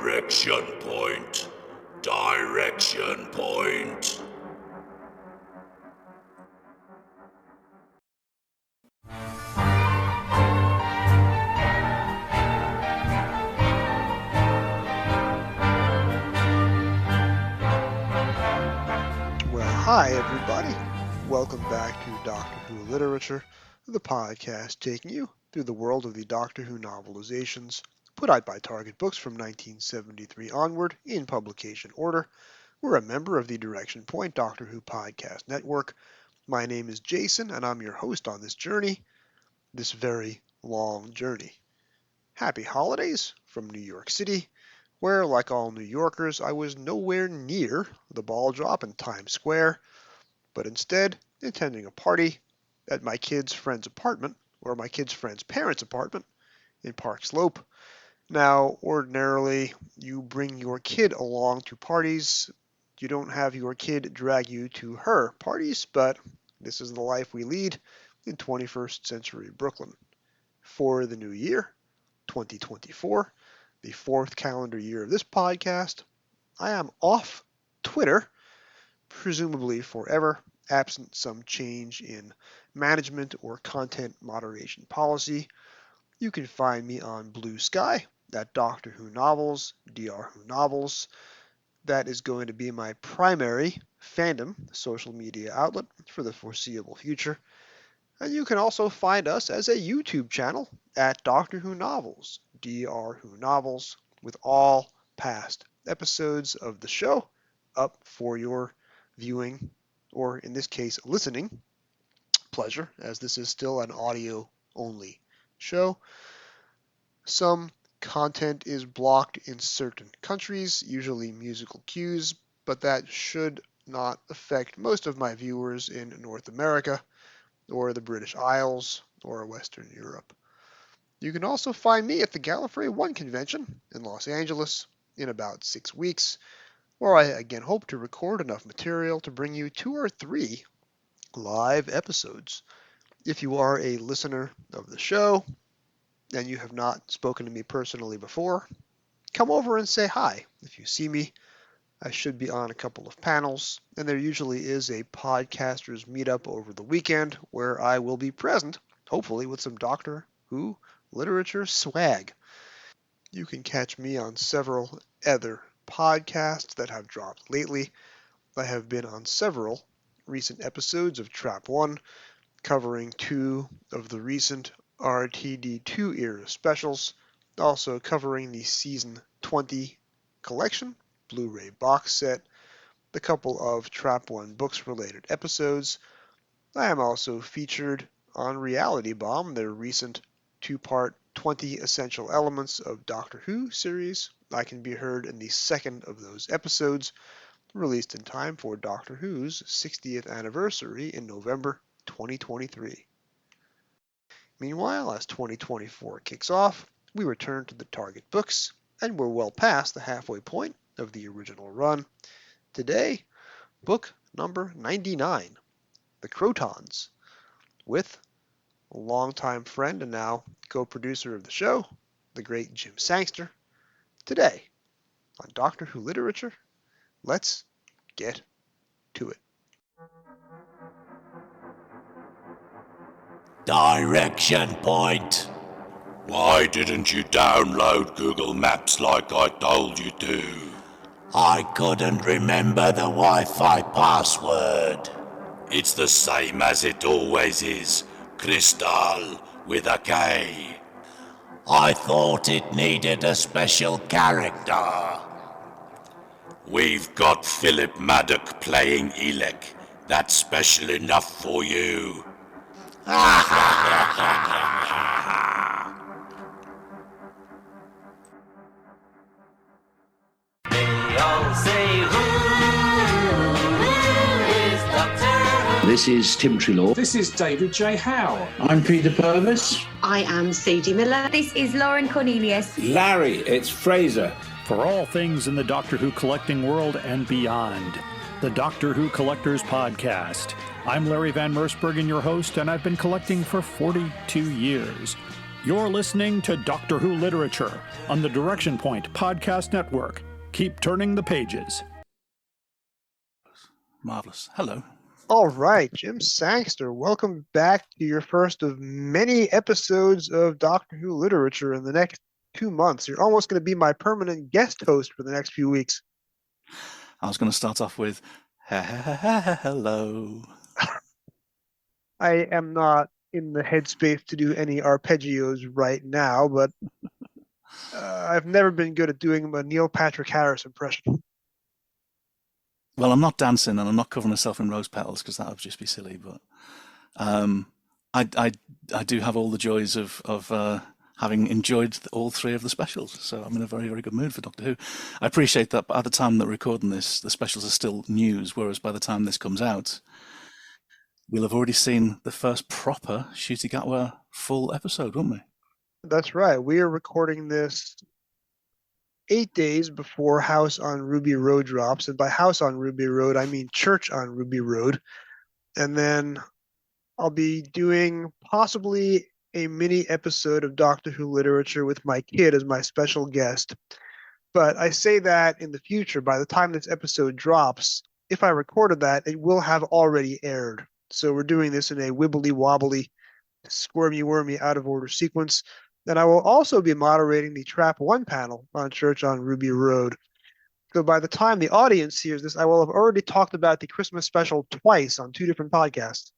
Direction point. Direction point. Well, hi everybody. Welcome back to Doctor Who Literature, the podcast taking you through the world of the Doctor Who novelizations put out by Target Books from 1973 onward in publication order. We're a member of the Direction Point Doctor Who podcast network. My name is Jason, and I'm your host on this journey, this very long journey. Happy holidays from New York City, where, like all New Yorkers, I was nowhere near the ball drop in Times Square, but instead attending a party at my kid's friend's apartment, or my kid's friend's parents' apartment in Park Slope. Now, ordinarily, you bring your kid along to parties. You don't have your kid drag you to her parties, but this is the life we lead in 21st century Brooklyn. For the new year, 2024, the fourth calendar year of this podcast, I am off Twitter, presumably forever, absent some change in management or content moderation policy. You can find me on Blue Sky at Doctor Who Novels, Dr. Who Novels. That is going to be my primary fandom social media outlet for the foreseeable future. And you can also find us as a YouTube channel at Doctor Who Novels, Dr. Who Novels, with all past episodes of the show up for your viewing, or in this case, listening pleasure, as this is still an audio-only show. Some content is blocked in certain countries, usually musical cues, but that should not affect most of my viewers in North America, or the British Isles, or Western Europe. You can also find me at the Gallifrey 1 convention in Los Angeles in about 6 weeks, where I again hope to record enough material to bring you 2 or 3 live episodes. If you are a listener of the show, and you have not spoken to me personally before, come over and say hi. If you see me, I should be on a couple of panels, and there usually is a podcasters meetup over the weekend where I will be present, hopefully with some Doctor Who literature swag. You can catch me on several other podcasts that have dropped lately. I have been on several recent episodes of Trap 1, covering 2 of the recent RTD2 era specials, also covering the Season 20 collection, Blu-ray box set, the couple of Trap 1 books related episodes. I am also featured on Reality Bomb, their recent 2-part 20 Essential Elements of Doctor Who series. I can be heard in the second of those episodes, released in time for Doctor Who's 60th anniversary in November 2023. Meanwhile, as 2024 kicks off, we return to the Target Books, and we're well past the halfway point of the original run. Today, book number 99, The Krotons, with a longtime friend and now co-producer of the show, the great Jim Sangster. Today, on Doctor Who Literature, let's get to it. Direction point. Why didn't you download Google Maps like I told you to? I couldn't remember the Wi-Fi password. It's the same as it always is. Crystal with a K. I thought it needed a special character. We've got Philip Maddock playing Elec. That's special enough for you. This is Tim Trelaw. This is David J. Howe. I'm Peter Purvis. I am Sadie Miller. This is Lauren Cornelius. Larry, it's Fraser. For all things in the Doctor Who collecting world and beyond, the Doctor Who Collectors Podcast. I'm Larry Van Mersbergen, your host, and I've been collecting for 42 years. You're listening to Doctor Who Literature on the Direction Point Podcast Network. Keep turning the pages. Marvelous. Hello. All right, Jim Sangster, welcome back to your first of many episodes of Doctor Who Literature in the next 2 months. You're almost going to be my permanent guest host for the next few weeks. I was going to start off with hello. I am not in the headspace to do any arpeggios right now, but I've never been good at doing a Neil Patrick Harris impression. Well, I'm not dancing and I'm not covering myself in rose petals because that would just be silly. But I do have all the joys of having enjoyed all three of the specials. So I'm in a very, very good mood for Doctor Who. I appreciate that at the time that we're recording this, the specials are still news, whereas by the time this comes out, we'll have already seen the first proper Ncuti Gatwa full episode, won't we? That's right. We are recording this 8 days before House on Ruby Road drops. And by House on Ruby Road, I mean Church on Ruby Road. And then I'll be doing possibly a mini episode of Doctor Who Literature with my kid as my special guest. But I say that in the future, by the time this episode drops, if I recorded that, it will have already aired. So we're doing this in a wibbly-wobbly, squirmy-wormy, out-of-order sequence. And I will also be moderating the Trap 1 panel on Church on Ruby Road. So by the time the audience hears this, I will have already talked about the Christmas special twice on 2 different podcasts.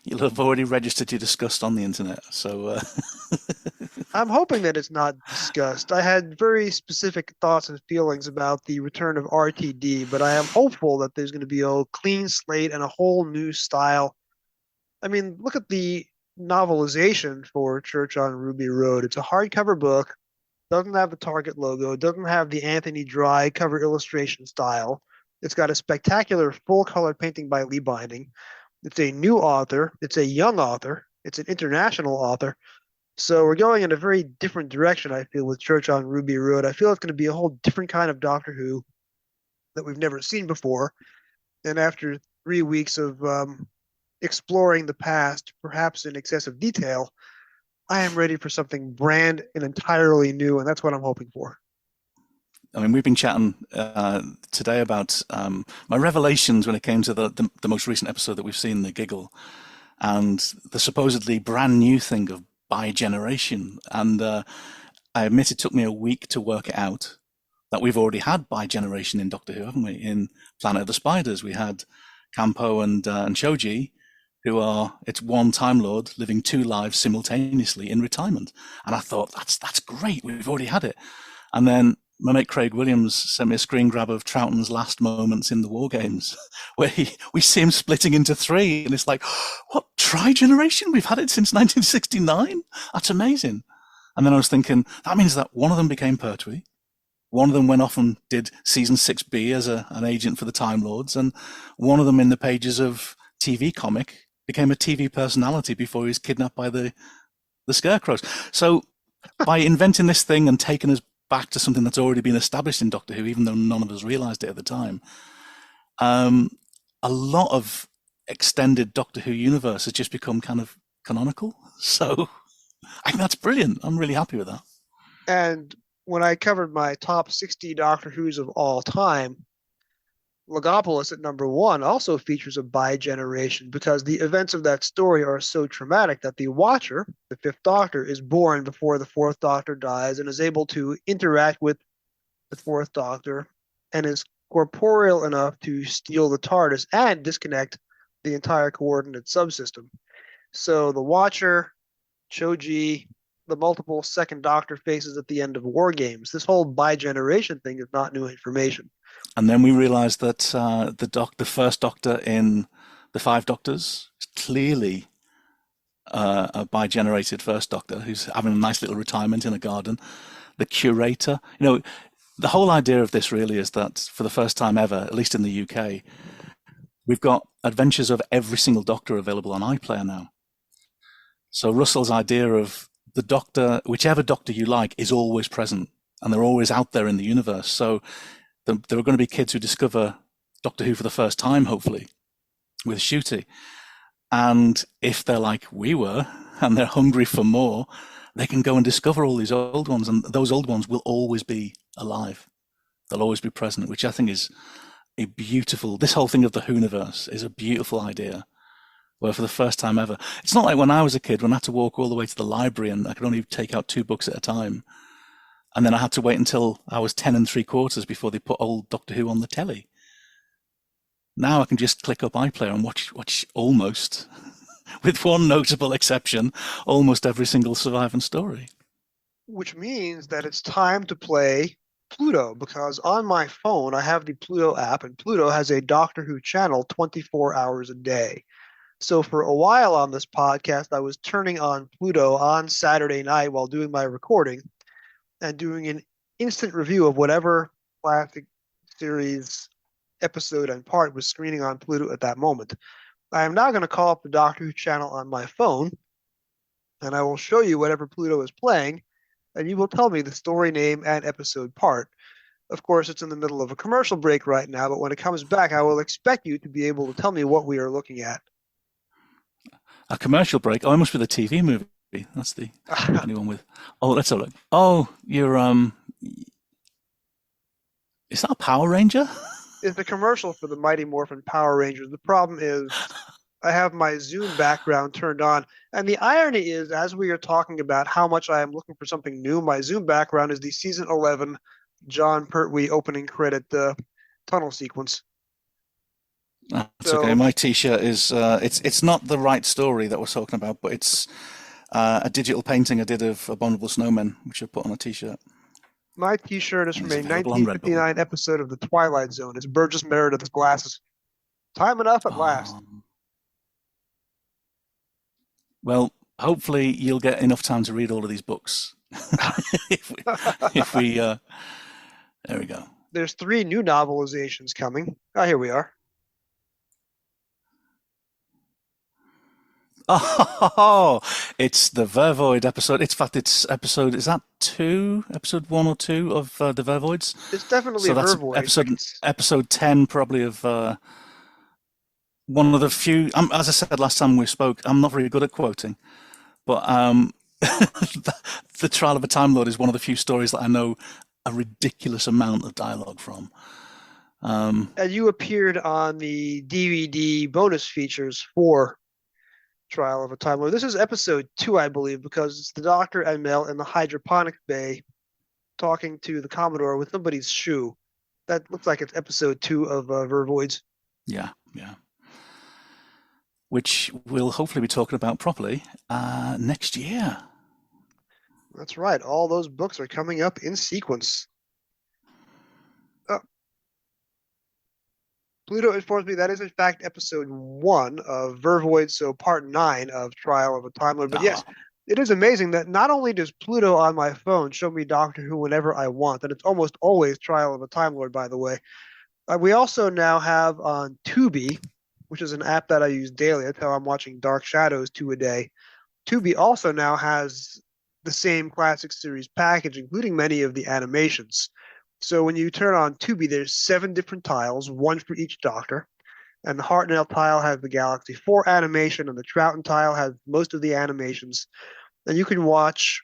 You'll have already registered your disgust on the internet, so... I'm hoping that it's not discussed. I had very specific thoughts and feelings about the return of RTD, but I am hopeful that there's going to be a clean slate and a whole new style. I mean, look at the novelization for Church on Ruby Road. It's a hardcover book, doesn't have the Target logo, doesn't have the Anthony Dry cover illustration style. It's got a spectacular full-color painting by Lee Binding. It's a new author. It's a young author. It's an international author. So we're going in a very different direction, I feel, with Church on Ruby Road. I feel it's going to be a whole different kind of Doctor Who that we've never seen before. And after 3 weeks of exploring the past, perhaps in excessive detail, I am ready for something brand and entirely new, and that's what I'm hoping for. I mean, we've been chatting today about my revelations when it came to the most recent episode that we've seen, The Giggle, and the supposedly brand new thing of bi-generation. And I admit it took me a week to work it out that we've already had bi-generation in Doctor Who, haven't we? In Planet of the Spiders, we had Campo and Shoji, who are, it's one Time Lord living 2 lives simultaneously in retirement. And I thought, that's great, we've already had it. And then my mate Craig Williams sent me a screen grab of Troughton's last moments in the War Games, where we see him splitting into 3, and it's like, what, tri-generation? We've had it since 1969? That's amazing. And then I was thinking, that means that one of them became Pertwee, one of them went off and did season 6B as an agent for the Time Lords, and one of them in the pages of TV comic became a TV personality before he was kidnapped by the Scarecrows. So by inventing this thing and taking us back to something that's already been established in Doctor Who, even though none of us realised it at the time, a lot of extended Doctor Who universe has just become kind of canonical. So I think that's brilliant. I'm really happy with that. And when I covered my top 60 Doctor Who's of all time, Logopolis at number 1 also features a bi-generation because the events of that story are so traumatic that the Watcher, the 5th Doctor, is born before the 4th Doctor dies and is able to interact with the 4th Doctor and is corporeal enough to steal the TARDIS and disconnect the entire coordinate subsystem. So the Watcher, Choji, the multiple 2nd Doctor faces at the end of War Games. This whole bi-generation thing is not new information. And then we realised that the 1st Doctor in the 5 Doctors is clearly a bi-generated 1st Doctor who's having a nice little retirement in a garden. The Curator, the whole idea of this really is that for the first time ever, at least in the UK, we've got adventures of every single Doctor available on iPlayer now. So Russell's idea of the Doctor, whichever Doctor you like, is always present, and they're always out there in the universe. So there are going to be kids who discover Doctor Who for the first time, hopefully, with Ncuti. And if they're like we were, and they're hungry for more, they can go and discover all these old ones, and those old ones will always be alive. They'll always be present, which I think is a beautiful. This whole thing of the Whoniverse is a beautiful idea. Where for the first time ever, it's not like when I was a kid when I had to walk all the way to the library and I could only take out 2 books at a time, and then I had to wait until I was 10 3/4 before they put old Doctor Who on the telly. Now I can just click up iPlayer and watch almost, with one notable exception, almost every single surviving story. Which means that it's time to play Pluto, because on my phone I have the Pluto app, and Pluto has a Doctor Who channel 24 hours a day. So for a while on this podcast, I was turning on Pluto on Saturday night while doing my recording and doing an instant review of whatever classic series episode and part was screening on Pluto at that moment. I am now going to call up the Doctor Who channel on my phone, and I will show you whatever Pluto is playing, and you will tell me the story name and episode part. Of course, it's in the middle of a commercial break right now, but when it comes back, I will expect you to be able to tell me what we are looking at. A commercial break? Oh, it must be the TV movie. That's the only one with. Oh, let's have a look. Oh, you're is that a Power Ranger? It's the commercial for the Mighty Morphin Power Rangers. The problem is I have my Zoom background turned on, and the irony is, as we are talking about how much I am looking for something new, my Zoom background is the season 11 John Pertwee opening credit tunnel sequence. That's okay. My T-shirt is it's not the right story that we're talking about, but it's a digital painting I did of Abominable Snowmen, which I put on a T-shirt. My T-shirt is from a 1959 episode of The Twilight Zone. It's Burgess Meredith's glasses. Time enough at last. Well, hopefully you'll get enough time to read all of these books. if we there we go. There's 3 new novelizations coming. Oh, here we are. Oh, it's the Vervoid episode. In fact, it's episode, is that 2? Episode 1 or 2 of the Vervoids? It's definitely so that's Vervoid. Episode 10, probably, of one of the few. As I said last time we spoke, I'm not very good at quoting, but The Trial of a Time Lord is one of the few stories that I know a ridiculous amount of dialogue from. And you appeared on the DVD bonus features for Trial of a Time Lord. This is episode 2, I believe, because it's the Doctor and Mel in the hydroponic bay talking to the Commodore with somebody's shoe. That looks like it's episode 2 of Vervoids. Yeah. Which we'll hopefully be talking about properly next year. That's right. All those books are coming up in sequence. Pluto informs me that is in fact episode 1 of Vervoid, so part 9 of Trial of a Time Lord. But yes, it is amazing that not only does Pluto on my phone show me Doctor Who whenever I want, and it's almost always Trial of a Time Lord, by the way. We also now have on Tubi, which is an app that I use daily. That's how I'm watching Dark Shadows 2 a day. Tubi also now has the same classic series package, including many of the animations. So when you turn on Tubi, there's 7 different tiles, 1 for each Doctor. And the Hartnell tile has the Galaxy 4 animation, and the Troughton tile has most of the animations. And you can watch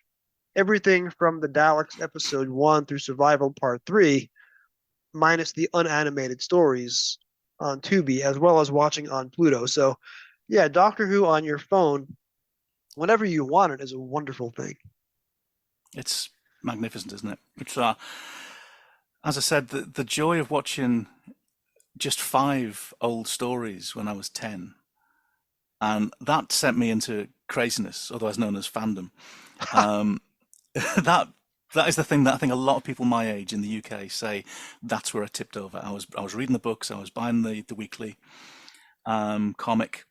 everything from the Daleks episode 1 through Survival Part 3, minus the unanimated stories on Tubi, as well as watching on Pluto. So, yeah, Doctor Who on your phone, whenever you want it, is a wonderful thing. It's magnificent, isn't it? It's as I said, the joy of watching just 5 old stories when I was 10, and that sent me into craziness, otherwise known as fandom. That is the thing that I think a lot of people my age in the UK say that's where I tipped over. I was reading the books, I was buying the weekly comic,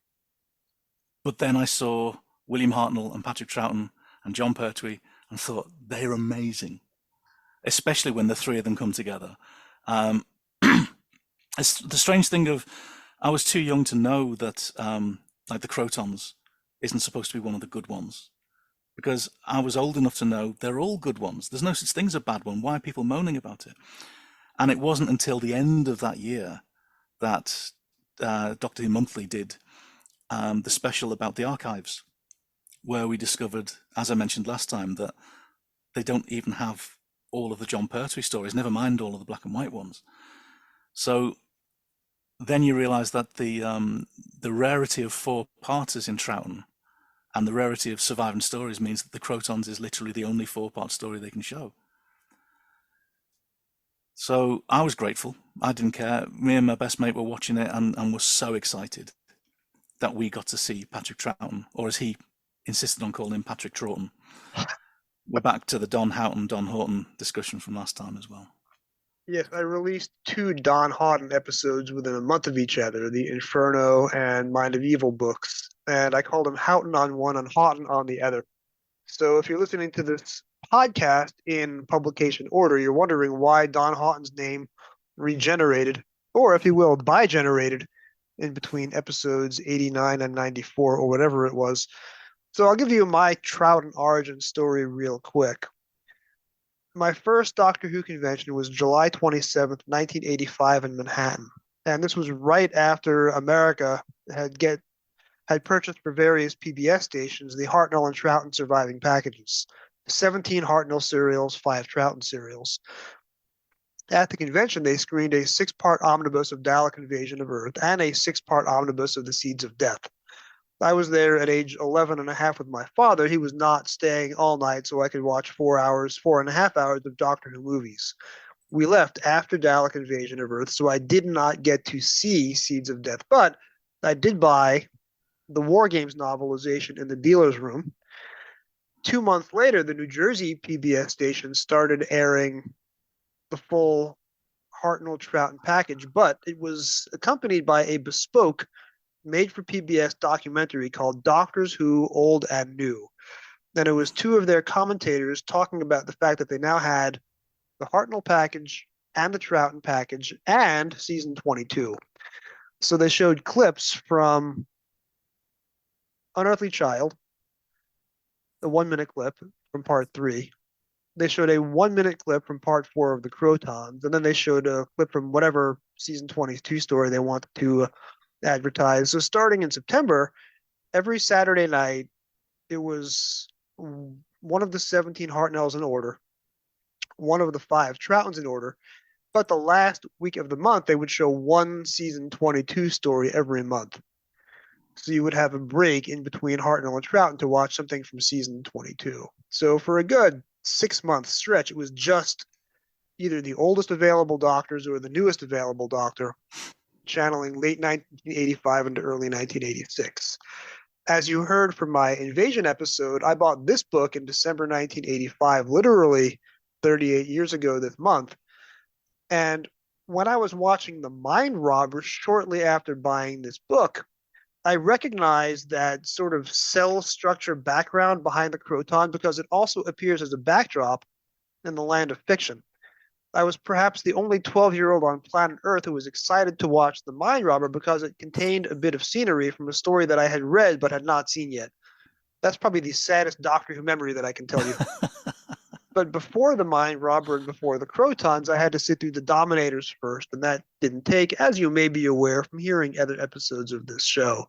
but then I saw William Hartnell and Patrick Troughton and John Pertwee and thought they're amazing. Especially when the 3 of them come together. It's the strange thing of, I was too young to know that, like the Krotons isn't supposed to be one of the good ones, because I was old enough to know they're all good ones. There's no such thing as a bad one. Why are people moaning about it? And it wasn't until the end of that year that Doctor Who Monthly did the special about the archives, where we discovered, as I mentioned last time, that they don't even have all of the John Pertwee stories, never mind all of the black and white ones. So then you realise that the rarity of four-parters in Troughton and the rarity of surviving stories means that the Krotons is literally the only four-part story they can show. So I was grateful. I didn't care. Me and my best mate were watching it and were so excited that we got to see Patrick Troughton, or as he insisted on calling him, Patrick Troughton. We're back to the Don Houghton, Don Horton discussion from last time as well. Yes, I released 2 Don Houghton episodes within a month of each other, the Inferno and Mind of Evil books, and I called them Houghton on one and Houghton on the other. So if you're listening to this podcast in publication order, you're wondering why Don Houghton's name regenerated, or if you will, bigenerated in between episodes 89 and 94 or whatever it was. So I'll give you my Troughton origin story real quick. My first Doctor Who convention was July 27th, 1985 in Manhattan. And this was right after America had purchased for various PBS stations the Hartnell and Troughton surviving packages. 17 Hartnell serials, 5 Troughton serials. At the convention, they screened a 6-part omnibus of Dalek Invasion of Earth and a 6-part omnibus of The Seeds of Death. I was there at age 11 and a half with my father. He was not staying all night so I could watch 4.5 hours of Doctor Who movies. We left after Dalek Invasion of Earth, so I did not get to see Seeds of Death, but I did buy the War Games novelization in the dealer's room. 2 months later, the New Jersey PBS station started airing the full Hartnell Troughton package, but it was accompanied by a bespoke made-for PBS documentary called Doctors Who, Old and New. And it was 2 of their commentators talking about the fact that they now had the Hartnell package and the Troughton package and season 22. So they showed clips from Unearthly Child, the 1-minute clip from part 3. They showed a 1-minute clip from part 4 of the Krotons, and then they showed a clip from whatever season 22 story they wanted to advertise. So starting in September, every Saturday night, it was one of the 17 Hartnells in order, one of the 5 Troughtons in order, but the last week of the month, they would show one season 22 story every month. So you would have a break in between Hartnell and Troughton to watch something from season 22. So for a good 6-month stretch, it was just either the oldest available Doctors or the newest available Doctor, channeling late 1985 into early 1986. As you heard from my Invasion episode, I bought this book in December 1985, literally 38 years ago this month. And when I was watching The Mind Robber shortly after buying this book, I recognized that sort of cell structure background behind the Kroton because it also appears as a backdrop in the land of fiction. I was perhaps the only 12-year-old on planet Earth who was excited to watch The Mind Robber because it contained a bit of scenery from a story that I had read but had not seen yet. That's probably the saddest Doctor Who memory that I can tell you. But before The Mind Robber and before the Krotons, I had to sit through the Dominators first, and that didn't take, as you may be aware from hearing other episodes of this show.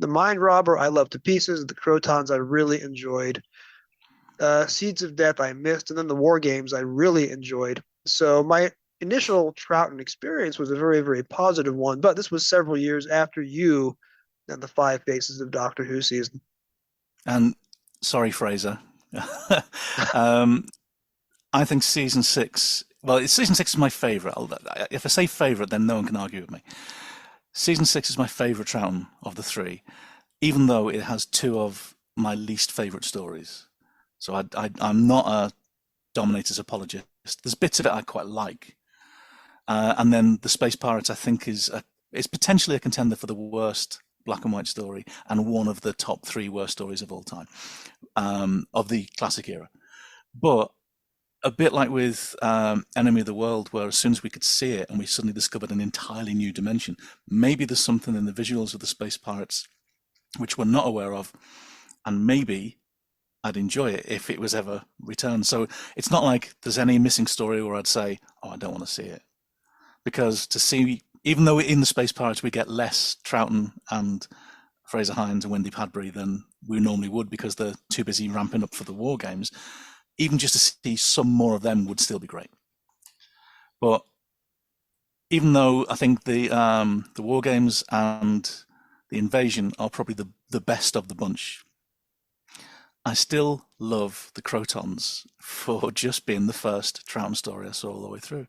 The Mind Robber I loved to pieces. The Krotons I really enjoyed. Seeds of Death I missed, and then the War Games I really enjoyed. So my initial Troughton experience was a very, very positive one, but this was several years after you and the 5 Faces of Doctor Who season. And sorry, Fraser. I think season 6. Well, season 6 is my favourite. If I say favourite, then no one can argue with me. Season 6 is my favourite Troughton of the 3, even though it has 2 of my least favourite stories. So I'm not a Dominators apologist. There's bits of it I quite like. And then The Space Pirates, I think, is potentially a contender for the worst black and white story and one of the top 3 worst stories of all time, of the classic era. But a bit like with Enemy of the World, where as soon as we could see it and we suddenly discovered an entirely new dimension, maybe there's something in the visuals of The Space Pirates which we're not aware of, and maybe I'd enjoy it if it was ever returned. So it's not like there's any missing story where I'd say, oh, I don't want to see it. Because to see, even though in The Space Pirates we get less Troughton and Fraser Hines and Wendy Padbury than we normally would because they're too busy ramping up for the war games. Even just to see some more of them would still be great. But even though I think the war games and the invasion are probably the best of the bunch, I still love the Krotons for just being the first Troughton story I saw all the way through.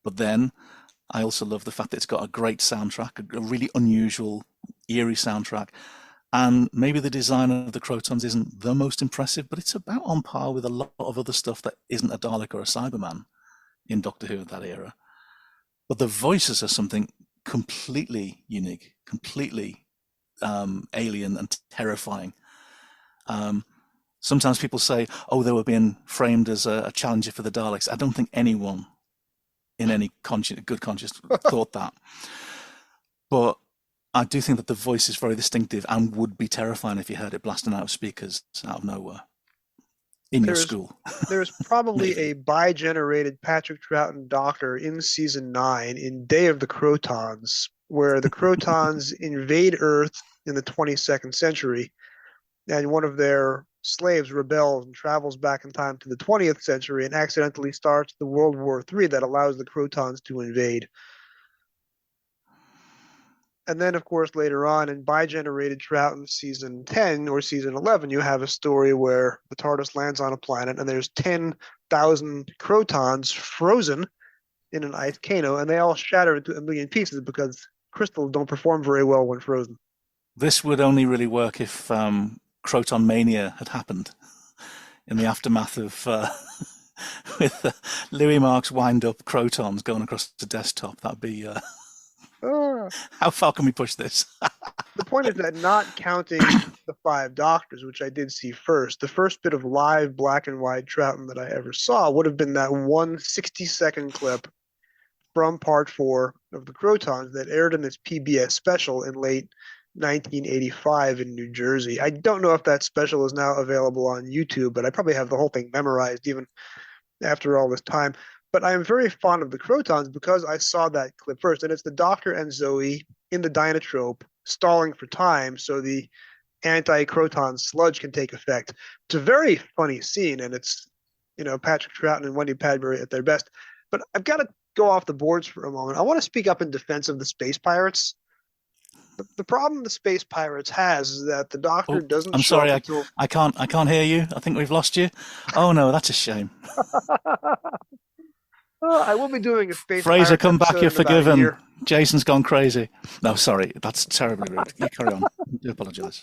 But then I also love the fact that it's got a great soundtrack, a really unusual, eerie soundtrack. And maybe the design of the Krotons isn't the most impressive, but it's about on par with a lot of other stuff that isn't a Dalek or a Cyberman in Doctor Who of that era. But the voices are something completely unique, completely alien and terrifying. Sometimes people say, oh, they were being framed as a challenger for the Daleks. I don't think anyone in any good conscience thought that. But I do think that the voice is very distinctive and would be terrifying if you heard it blasting out of speakers out of nowhere in your school. There's probably a bi-generated Patrick Troughton Doctor in season 9 in Day of the Krotons, where the Krotons invade Earth in the 22nd century, and one of their slaves rebels and travels back in time to the 20th century and accidentally starts the World War III that allows the Krotons to invade. And then, of course, later on in bi-generated Troughton season 10 or season 11, you have a story where the TARDIS lands on a planet and there's 10,000 Krotons frozen in an ice volcano, and they all shatter into a million pieces because crystals don't perform very well when frozen. This would only really work if Croton Mania had happened in the aftermath of with Louis Marks wind-up Krotons going across the desktop. That'd be... How far can we push this? The point is that not counting the 5 Doctors, which I did see first, the first bit of live black and white Troughton that I ever saw would have been that 1 60-second clip from Part 4 of the Krotons that aired in this PBS special in late 1985 in New Jersey. I don't know if that special is now available on YouTube, but I probably have the whole thing memorized even after all this time. But I am very fond of the Krotons because I saw that clip first, and it's the Doctor and Zoe in the Dynatrope stalling for time so the anti-Kroton sludge can take effect. It's a very funny scene, and it's, Patrick Troughton and Wendy Padbury at their best. But I've got to go off the boards for a moment. I want to speak up in defense of the Space Pirates. The problem the Space Pirates has is that the Doctor doesn't I'm show sorry, up until... I can't hear you. I think we've lost you. Oh no, that's a shame. I will be doing a Space Fraser, Pirates come back, episode you're in about a forgiven. year. Jason's gone crazy. No, sorry, that's terribly rude. You carry on. I do apologise.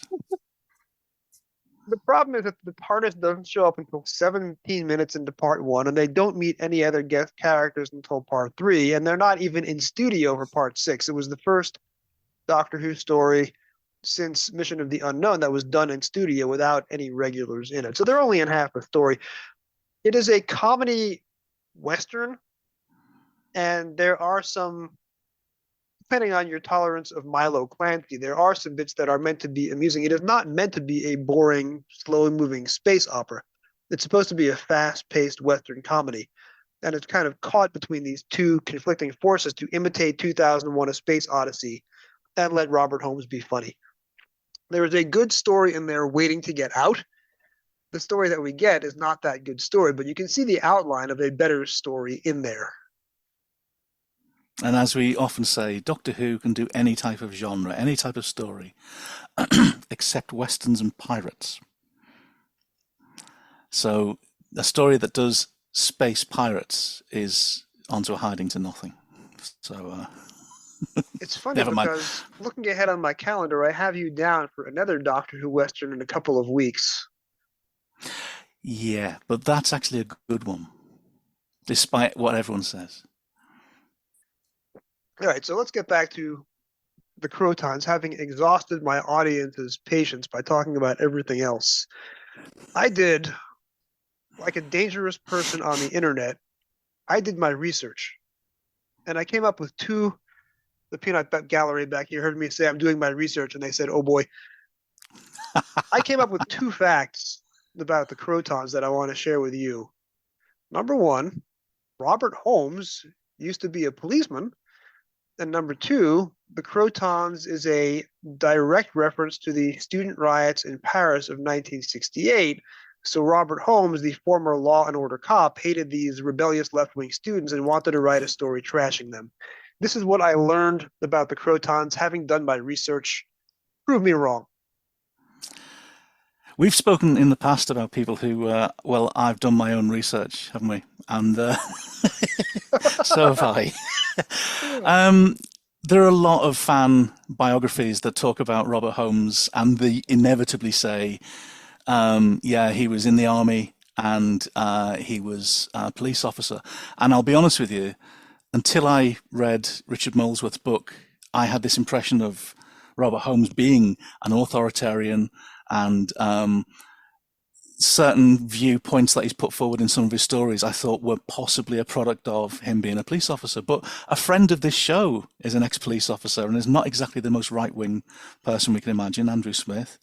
The problem is that the TARDIS doesn't show up until 17 minutes into Part 1, and they don't meet any other guest characters until Part 3, and they're not even in studio for Part 6. It was the first Doctor Who story since Mission of the Unknown that was done in studio without any regulars in it. So they're only in half the story. It is a comedy Western, and there are some, depending on your tolerance of Milo Clancy, there are some bits that are meant to be amusing. It is not meant to be a boring, slow-moving space opera. It's supposed to be a fast-paced Western comedy, and it's kind of caught between these two conflicting forces to imitate 2001: A Space Odyssey and let Robert Holmes be funny. There is a good story in there waiting to get out. The story that we get is not that good story, but you can see the outline of a better story in there. And as we often say, Doctor Who can do any type of genre, any type of story, except westerns and pirates. So a story that does space pirates is onto a hiding to nothing. So it's funny because looking ahead on my calendar, I have you down for another Doctor Who Western in a couple of weeks. Yeah, but that's actually a good one, despite what everyone says. All right, so let's get back to the Krotons, having exhausted my audience's patience by talking about everything else. I did, like a dangerous person on the internet, I did my research. And I came up with two. The peanut gallery back here heard me say I'm doing my research, and they said, oh boy. I came up with 2 facts about the Krotons that I want to share with you. Number 1, Robert Holmes used to be a policeman. And number 2, the Krotons is a direct reference to the student riots in Paris of 1968. So Robert Holmes, the former law and order cop, hated these rebellious left-wing students and wanted to write a story trashing them. This is what I learned about the Krotons, having done my research. Prove me wrong. We've spoken in the past about people who, well, I've done my own research, haven't we? And so have I. There are a lot of fan biographies that talk about Robert Holmes, and they inevitably say, yeah, he was in the army and he was a police officer. And I'll be honest with you, until I read Richard Molesworth's book, I had this impression of Robert Holmes being an authoritarian, and certain viewpoints that he's put forward in some of his stories I thought were possibly a product of him being a police officer. But a friend of this show is an ex-police officer and is not exactly the most right-wing person we can imagine, Andrew Smith.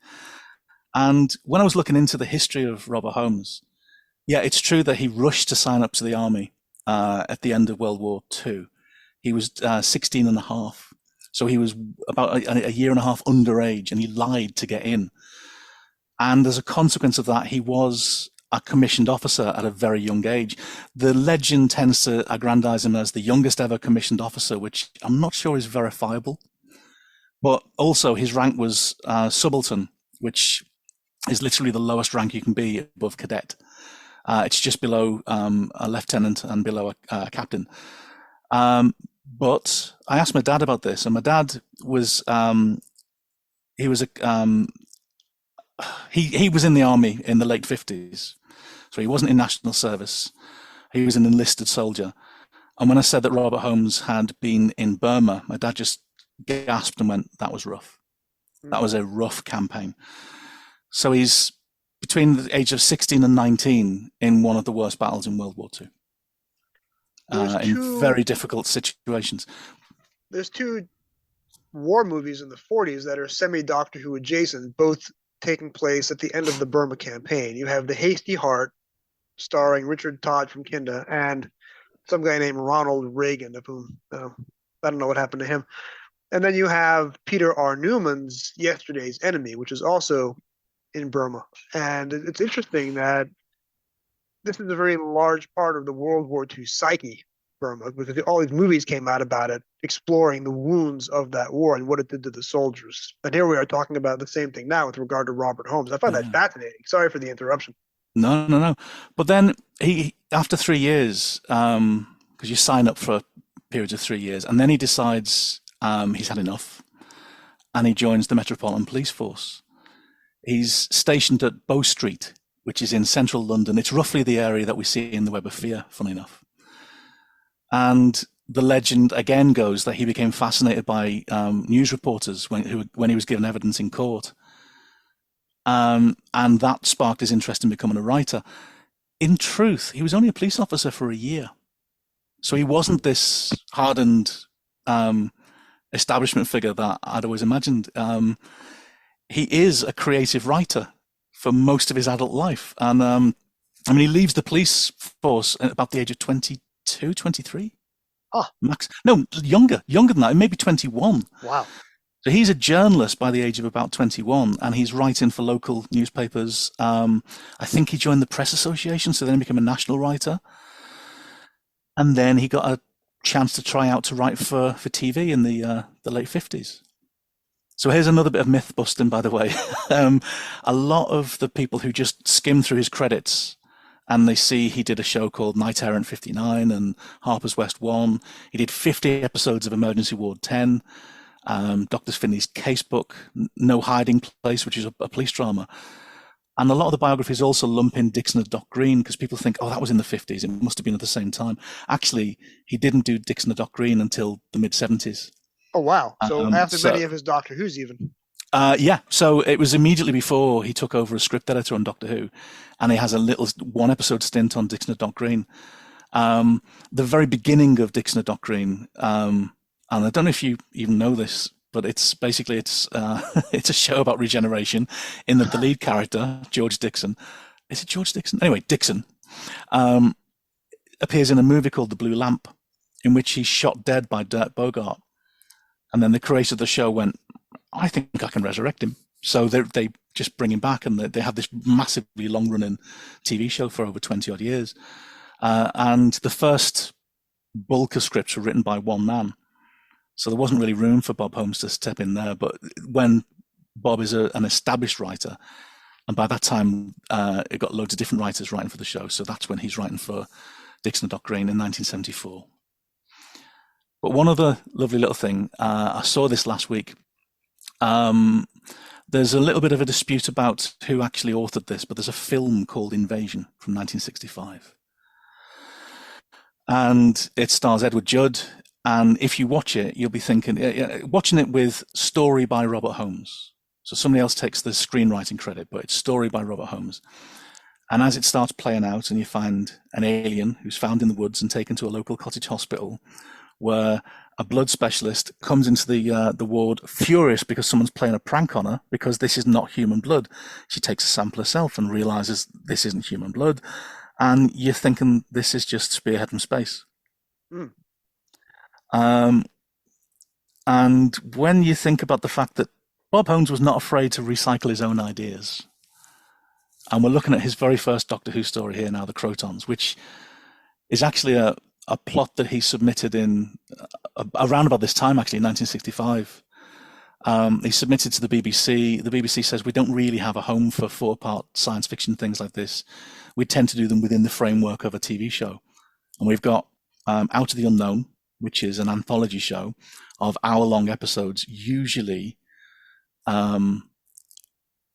And when I was looking into the history of Robert Holmes, yeah, it's true that he rushed to sign up to the army at the end of World War II. He was 16 and a half. So he was about a year and a half underage, and he lied to get in. And as a consequence of that, he was a commissioned officer at a very young age. The legend tends to aggrandize him as the youngest ever commissioned officer, which I'm not sure is verifiable. But also his rank was subaltern, which is literally the lowest rank you can be above cadet. It's just below a lieutenant and below a captain. But I asked my dad about this, and my dad was he was in the army in the late 50s, so he wasn't in national service. He was an enlisted soldier. And when I said that Robert Holmes had been in Burma, my dad just gasped and went, "That was rough. That was a rough campaign." So he's between the age of 16 and 19 in one of the worst battles in World War II. In very difficult situations. There's two war movies in the 40s that are semi-Doctor Who adjacent, both taking place at the end of the Burma campaign. You have The Hasty Heart, starring Richard Todd from Kinda, and some guy named Ronald Reagan, of whom I don't know what happened to him. And then you have Peter R. Newman's Yesterday's Enemy, which is also in Burma. And it's interesting that this is a very large part of the World War II psyche, Burma, because all these movies came out about it, exploring the wounds of that war and what it did to the soldiers. And here we are talking about the same thing now with regard to Robert Holmes. I find that fascinating. Sorry for the interruption. No. But then he, after 3 years, because you sign up for periods of 3 years, and then he decides he's had enough, and he joins the Metropolitan Police Force. He's stationed at Bow Street, which is in central London. It's roughly the area that we see in The Web of Fear, funny enough. And the legend again goes that he became fascinated by news reporters when he was given evidence in court. And that sparked his interest in becoming a writer. In truth, he was only a police officer for a year. So he wasn't this hardened establishment figure that I'd always imagined. He is a creative writer for most of his adult life. And he leaves the police force at about the age of 22, 23? Max. No, younger than that, maybe 21. Wow. So he's a journalist by the age of about 21, and he's writing for local newspapers. I think he joined the Press Association, so then he became a national writer. And then he got a chance to try out to write for TV in the late 50s. So here's another bit of myth busting, by the way. A lot of the people who just skim through his credits and they see he did a show called Knight Errant 59 and Harper's West 1. He did 50 episodes of Emergency Ward 10, Dr. Finley's Casebook, No Hiding Place, which is a police drama. And a lot of the biographies also lump in Dixon and Doc Green because people think, oh, that was in the 50s. It must have been at the same time. Actually, he didn't do Dixon and Doc Green until the mid-70s. Oh, wow. So after many of his Doctor Who's even. Yeah, so it was immediately before he took over as script editor on Doctor Who, and he has a little one-episode stint on Dixon and Doc Green. The very beginning of Dixon and Doc Green, and I don't know if you even know this, but it's a show about regeneration in that the lead character, George Dixon, is it George Dixon? Anyway, Dixon, appears in a movie called The Blue Lamp, in which he's shot dead by Dirk Bogart. And then the creator of the show went, I think I can resurrect him. So they just bring him back, and they have this massively long-running TV show for over 20-odd years. And the first bulk of scripts were written by one man. So there wasn't really room for Bob Holmes to step in there. But when Bob is an established writer, and by that time it got loads of different writers writing for the show. So that's when he's writing for Dixon and Doc Green in 1974. But one other lovely little thing, I saw this last week. There's a little bit of a dispute about who actually authored this, but there's a film called Invasion from 1965. And it stars Edward Judd. And if you watch it, you'll be thinking, watching it with story by Robert Holmes. So somebody else takes the screenwriting credit, but it's story by Robert Holmes. And as it starts playing out, and you find an alien who's found in the woods and taken to a local cottage hospital, where a blood specialist comes into the ward furious because someone's playing a prank on her, because this is not human blood. She takes a sample herself and realizes this isn't human blood. And you're thinking this is just Spearhead from space. Mm. And when you think about the fact that Bob Holmes was not afraid to recycle his own ideas, and we're looking at his very first Doctor Who story here now, The Krotons, which is actually a plot that he submitted in around about this time, actually, in 1965. He submitted to the BBC. The BBC says, we don't really have a home for 4-part science fiction things like this. We tend to do them within the framework of a TV show. And we've got Out of the Unknown, which is an anthology show of hour-long episodes, usually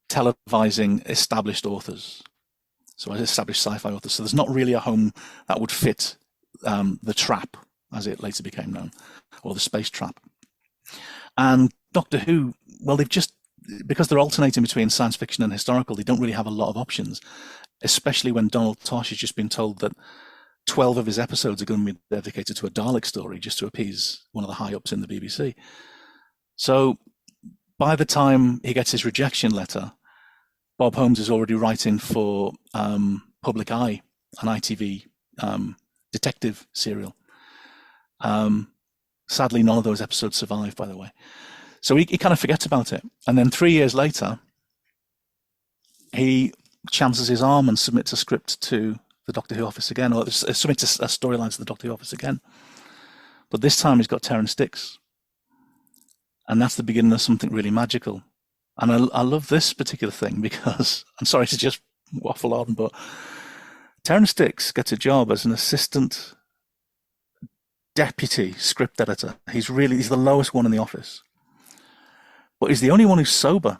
televising established authors. So established sci-fi authors. So there's not really a home that would fit the Trap, as it later became known, or the Space Trap. And Doctor Who, well, because they're alternating between science fiction and historical, they don't really have a lot of options, especially when Donald Tosh has just been told that 12 of his episodes are going to be dedicated to a Dalek story, just to appease one of the high-ups in the BBC. So by the time he gets his rejection letter, Bob Holmes is already writing for Public Eye, an ITV detective serial. Sadly, none of those episodes survive, by the way. So he kind of forgets about it. And then 3 years later, he chances his arm and submits a script to the Doctor Who office again, or submits a storyline to the Doctor Who office again. But this time he's got Terrance Dicks. And that's the beginning of something really magical. And I love this particular thing because, I'm sorry to just waffle on, but Terrance Dicks gets a job as an assistant deputy script editor. He's the lowest one in the office. But he's the only one who's sober.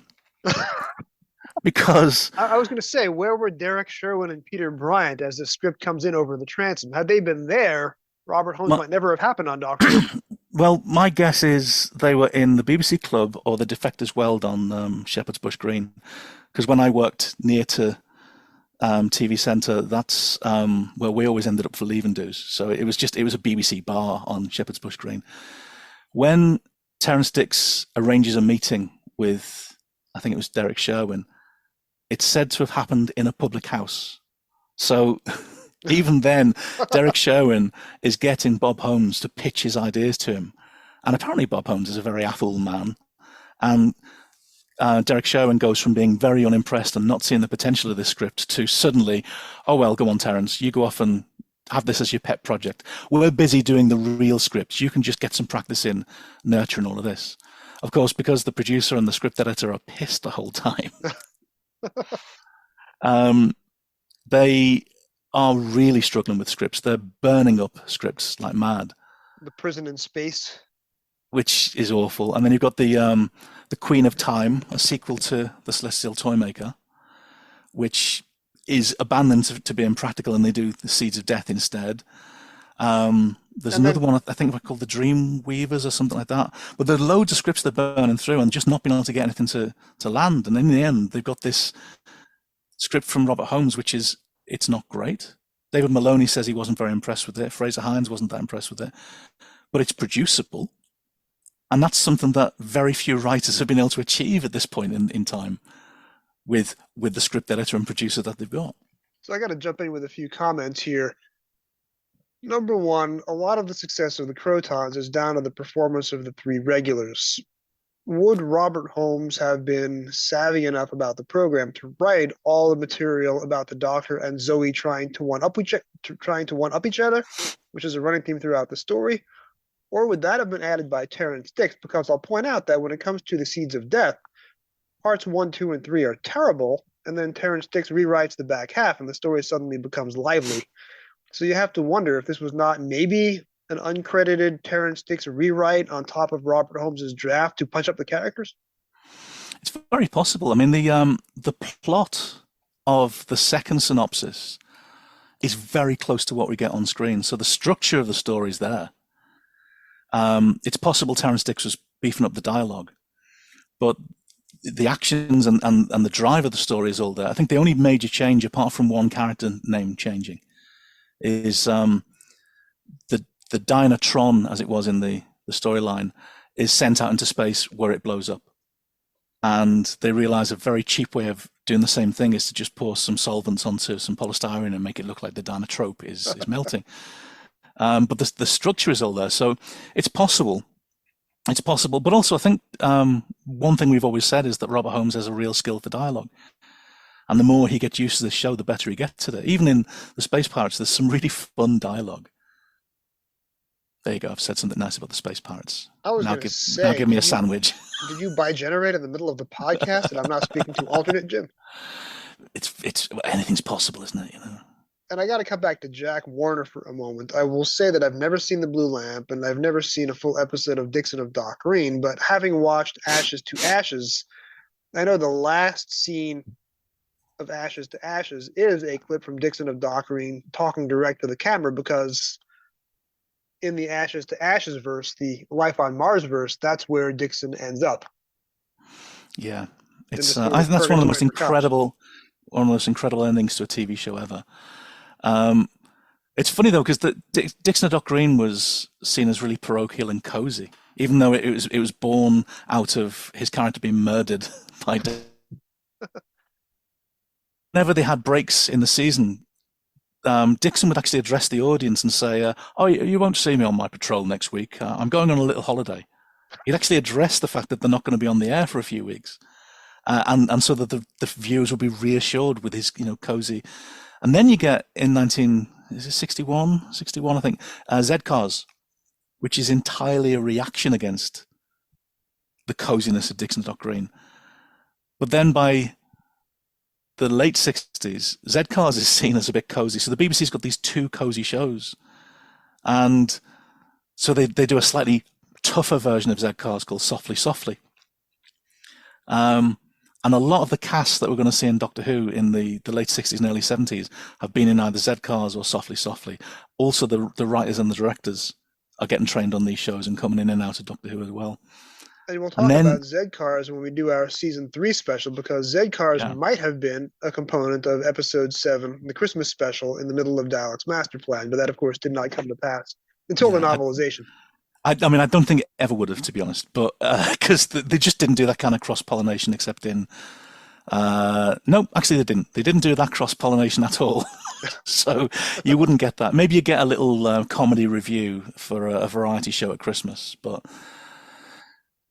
Because I was going to say, where were Derek Sherwin and Peter Bryant as the script comes in over the transom? Had they been there, Robert Holmes might never have happened on Doctor Who. Well, my guess is they were in the BBC Club or the Defectors Weld on Shepherd's Bush Green. Because when I worked near to TV Centre, that's where we always ended up for leave and do's. So it was a BBC bar on Shepherd's Bush Green. When Terrance Dicks arranges a meeting with, I think it was Derek Sherwin, it's said to have happened in a public house. So even then, Derek Sherwin is getting Bob Holmes to pitch his ideas to him. And apparently Bob Holmes is a very affable man. And Derek Sherwin goes from being very unimpressed and not seeing the potential of this script to suddenly, oh, well, go on, Terrance, you go off and have this as your pet project. We're busy doing the real scripts. You can just get some practice in nurturing all of this. Of course, because the producer and the script editor are pissed the whole time. They are really struggling with scripts. They're burning up scripts like mad. The Prison in Space. Which is awful. And then you've got the Queen of Time, a sequel to The Celestial Toymaker, which is abandoned to be impractical, and they do The Seeds of Death instead. There's another one, I think, called The Dream Weavers or something like that. But there are loads of scripts they're burning through and just not being able to get anything to land. And in the end, they've got this script from Robert Holmes, which is, it's not great. David Maloney says he wasn't very impressed with it. Fraser Hines wasn't that impressed with it. But it's producible. And that's something that very few writers have been able to achieve at this point in time with the script editor and producer that they've got. So I got to jump in with a few comments here. Number one, a lot of the success of the Krotons is down to the performance of the three regulars. Would Robert Holmes have been savvy enough about the program to write all the material about the Doctor and Zoe trying to one up each other, which is a running theme throughout the story, or would that have been added by Terrence Dicks? Because I'll point out that when it comes to the Seeds of Death, parts 1, 2, and 3 are terrible, and then Terrence Dicks rewrites the back half, and the story suddenly becomes lively. So you have to wonder if this was not maybe an uncredited Terrence Dicks rewrite on top of Robert Holmes's draft to punch up the characters? It's very possible. I mean, the plot of the second synopsis is very close to what we get on screen. So the structure of the story is there. It's possible Terrence Dicks was beefing up the dialogue, but the actions and the drive of the story is all there. I think the only major change, apart from one character name changing, is the Dynatron, as it was in the storyline, is sent out into space where it blows up. And they realize a very cheap way of doing the same thing is to just pour some solvents onto some polystyrene and make it look like the Dynatrope is melting. But the structure is all there. So it's possible. It's possible. But also I think one thing we've always said is that Robert Holmes has a real skill for dialogue. And the more he gets used to this show, the better he gets at it. Even in the Space Pirates, there's some really fun dialogue. There you go. I've said something nice about the Space Pirates. Now give me a sandwich. Did you bi-generate in the middle of the podcast and I'm not speaking to alternate Jim? It's anything's possible, isn't it? You know. And I got to come back to Jack Warner for a moment. I will say that I've never seen The Blue Lamp and I've never seen a full episode of Dixon of Dock Green, but having watched Ashes to Ashes, I know the last scene of Ashes to Ashes is a clip from Dixon of Dock Green talking direct to the camera, because in the Ashes to Ashes verse, the Life on Mars verse, that's where Dixon ends up. Yeah, it's I think that's one of the most incredible endings to a TV show ever. It's funny though, because Dixon of Dock Green was seen as really parochial and cozy, even though it was born out of his character being murdered by. Whenever they had breaks in the season, Dixon would actually address the audience and say, "Oh, you won't see me on my patrol next week. I'm going on a little holiday." He'd actually address the fact that they're not going to be on the air for a few weeks, and so that the viewers will be reassured with his cozy. And then you get in 61, I think, Z-Cars, which is entirely a reaction against the coziness of Dixon Dock Green. But then by the late 60s, Z-Cars is seen as a bit cozy. So the BBC's got these two cozy shows. And so they do a slightly tougher version of Z-Cars called Softly, Softly. And a lot of the cast that we're going to see in Doctor Who in the late 60s and early 70s have been in either Z-Cars or Softly, Softly. Also, the writers and the directors are getting trained on these shows and coming in and out of Doctor Who as well. And we'll talk about Z-Cars when we do our Season 3 special, because Z-Cars might have been a component of Episode 7, the Christmas special, in the middle of Dalek's Master Plan, but that, of course, did not come to pass until the novelization. I mean, I don't think it ever would have, to be honest, but because they just didn't do that kind of cross-pollination except in... no, actually they didn't. They didn't do that cross-pollination at all. So you wouldn't get that. Maybe you get a little comedy review for a variety show at Christmas, but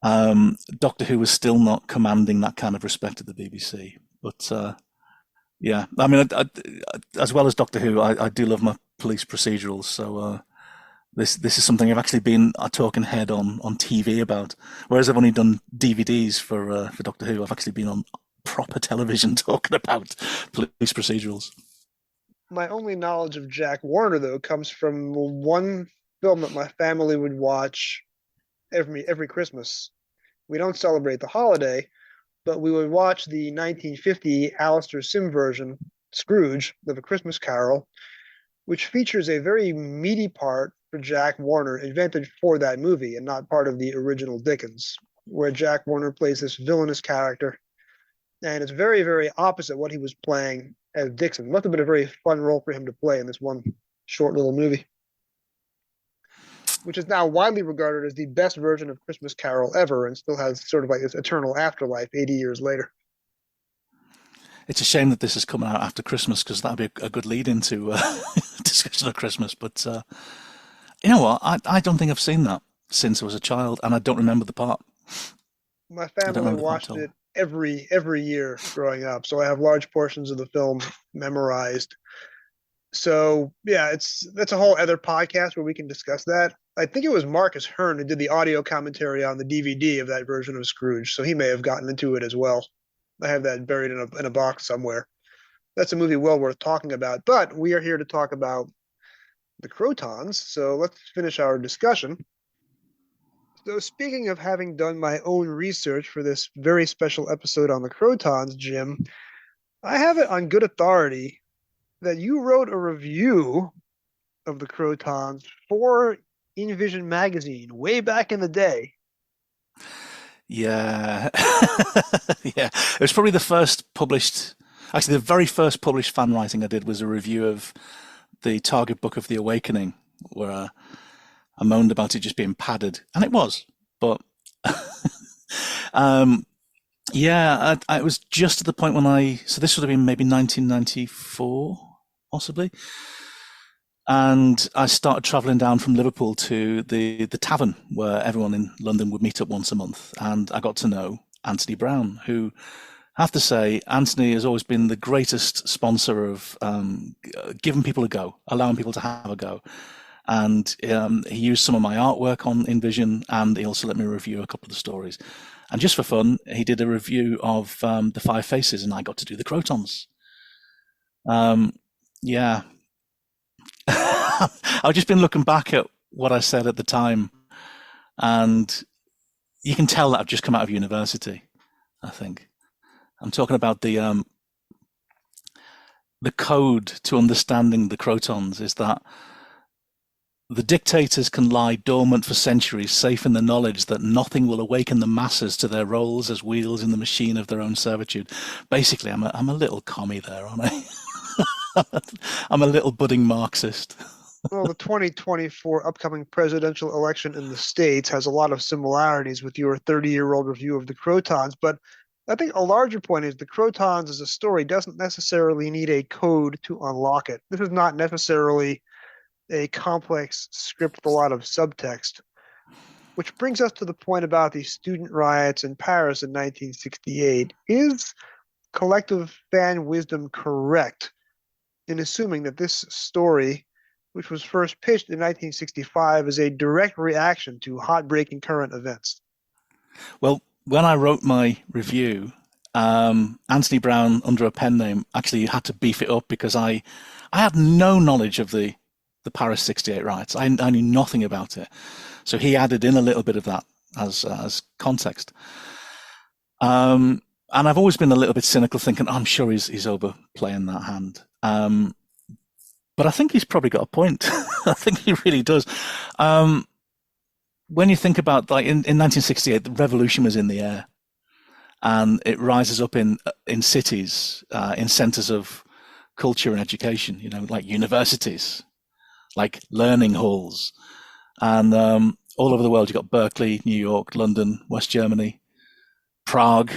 Doctor Who was still not commanding that kind of respect at the BBC. But yeah, I mean, as well as Doctor Who, I do love my police procedurals, so... This is something I've actually been a talking head on TV about. Whereas I've only done DVDs for Doctor Who, I've actually been on proper television talking about police procedurals. My only knowledge of Jack Warner, though, comes from one film that my family would watch every Christmas. We don't celebrate the holiday, but we would watch the 1950 Alistair Sim version, Scrooge, of A Christmas Carol, which features a very meaty part for Jack Warner, invented for that movie and not part of the original Dickens, where Jack Warner plays this villainous character. And it's very, very opposite what he was playing as Dixon. Must have been a very fun role for him to play in this one short little movie, which is now widely regarded as the best version of Christmas Carol ever and still has sort of like this eternal afterlife 80 years later. It's a shame that this is coming out after Christmas because that'd be a good lead into discussion of Christmas. But you know what? I don't think I've seen that since I was a child, and I don't remember the part. My family watched it every year growing up, so I have large portions of the film memorized. So yeah, that's a whole other podcast where we can discuss that. I think it was Marcus Hearn who did the audio commentary on the DVD of that version of Scrooge, so he may have gotten into it as well. I have that buried in a box somewhere. That's a movie well worth talking about. But we are here to talk about the Krotons, so let's finish our discussion. So speaking of having done my own research for this very special episode on the Krotons, Jim, I have it on good authority that you wrote a review of the Krotons for InVision magazine way back in the day. Yeah. Yeah. It was probably the very first published fan writing I did was a review of the Target book of The Awakening, where I moaned about it just being padded, and it was. But yeah, I was just at the point when so this would have been maybe 1994, possibly. And I started travelling down from Liverpool to the tavern where everyone in London would meet up once a month. And I got to know Anthony Brown, who, I have to say, Anthony has always been the greatest sponsor of giving people a go, allowing people to have a go. And he used some of my artwork on InVision, and he also let me review a couple of the stories. And just for fun, he did a review of The Five Faces, and I got to do the Krotons. Yeah. I've just been looking back at what I said at the time, and you can tell that I've just come out of university, I think. I'm talking about the code to understanding the Krotons is that the dictators can lie dormant for centuries, safe in the knowledge that nothing will awaken the masses to their roles as wheels in the machine of their own servitude. Basically, I'm a little commie there, aren't I? I'm a little budding Marxist. Well, the 2024 upcoming presidential election in the States has a lot of similarities with your 30-year-old review of the Krotons, but I think a larger point is the Krotons as a story doesn't necessarily need a code to unlock it. This is not necessarily a complex script with a lot of subtext, which brings us to the point about the student riots in Paris in 1968. Is collective fan wisdom correct in assuming that this story, which was first pitched in 1965, is a direct reaction to hot-breaking current events? Well, when I wrote my review, Anthony Brown, under a pen name, actually had to beef it up because I had no knowledge of the Paris 68 riots. I knew nothing about it. So he added in a little bit of that as context. And I've always been a little bit cynical, thinking, I'm sure he's overplaying that hand. But I think he's probably got a point. I think he really does. When you think about, like, in 1968, the revolution was in the air, and it rises up in cities, in centers of culture and education, like universities, like learning halls, and all over the world. You've got Berkeley, New York, London, West Germany, Prague,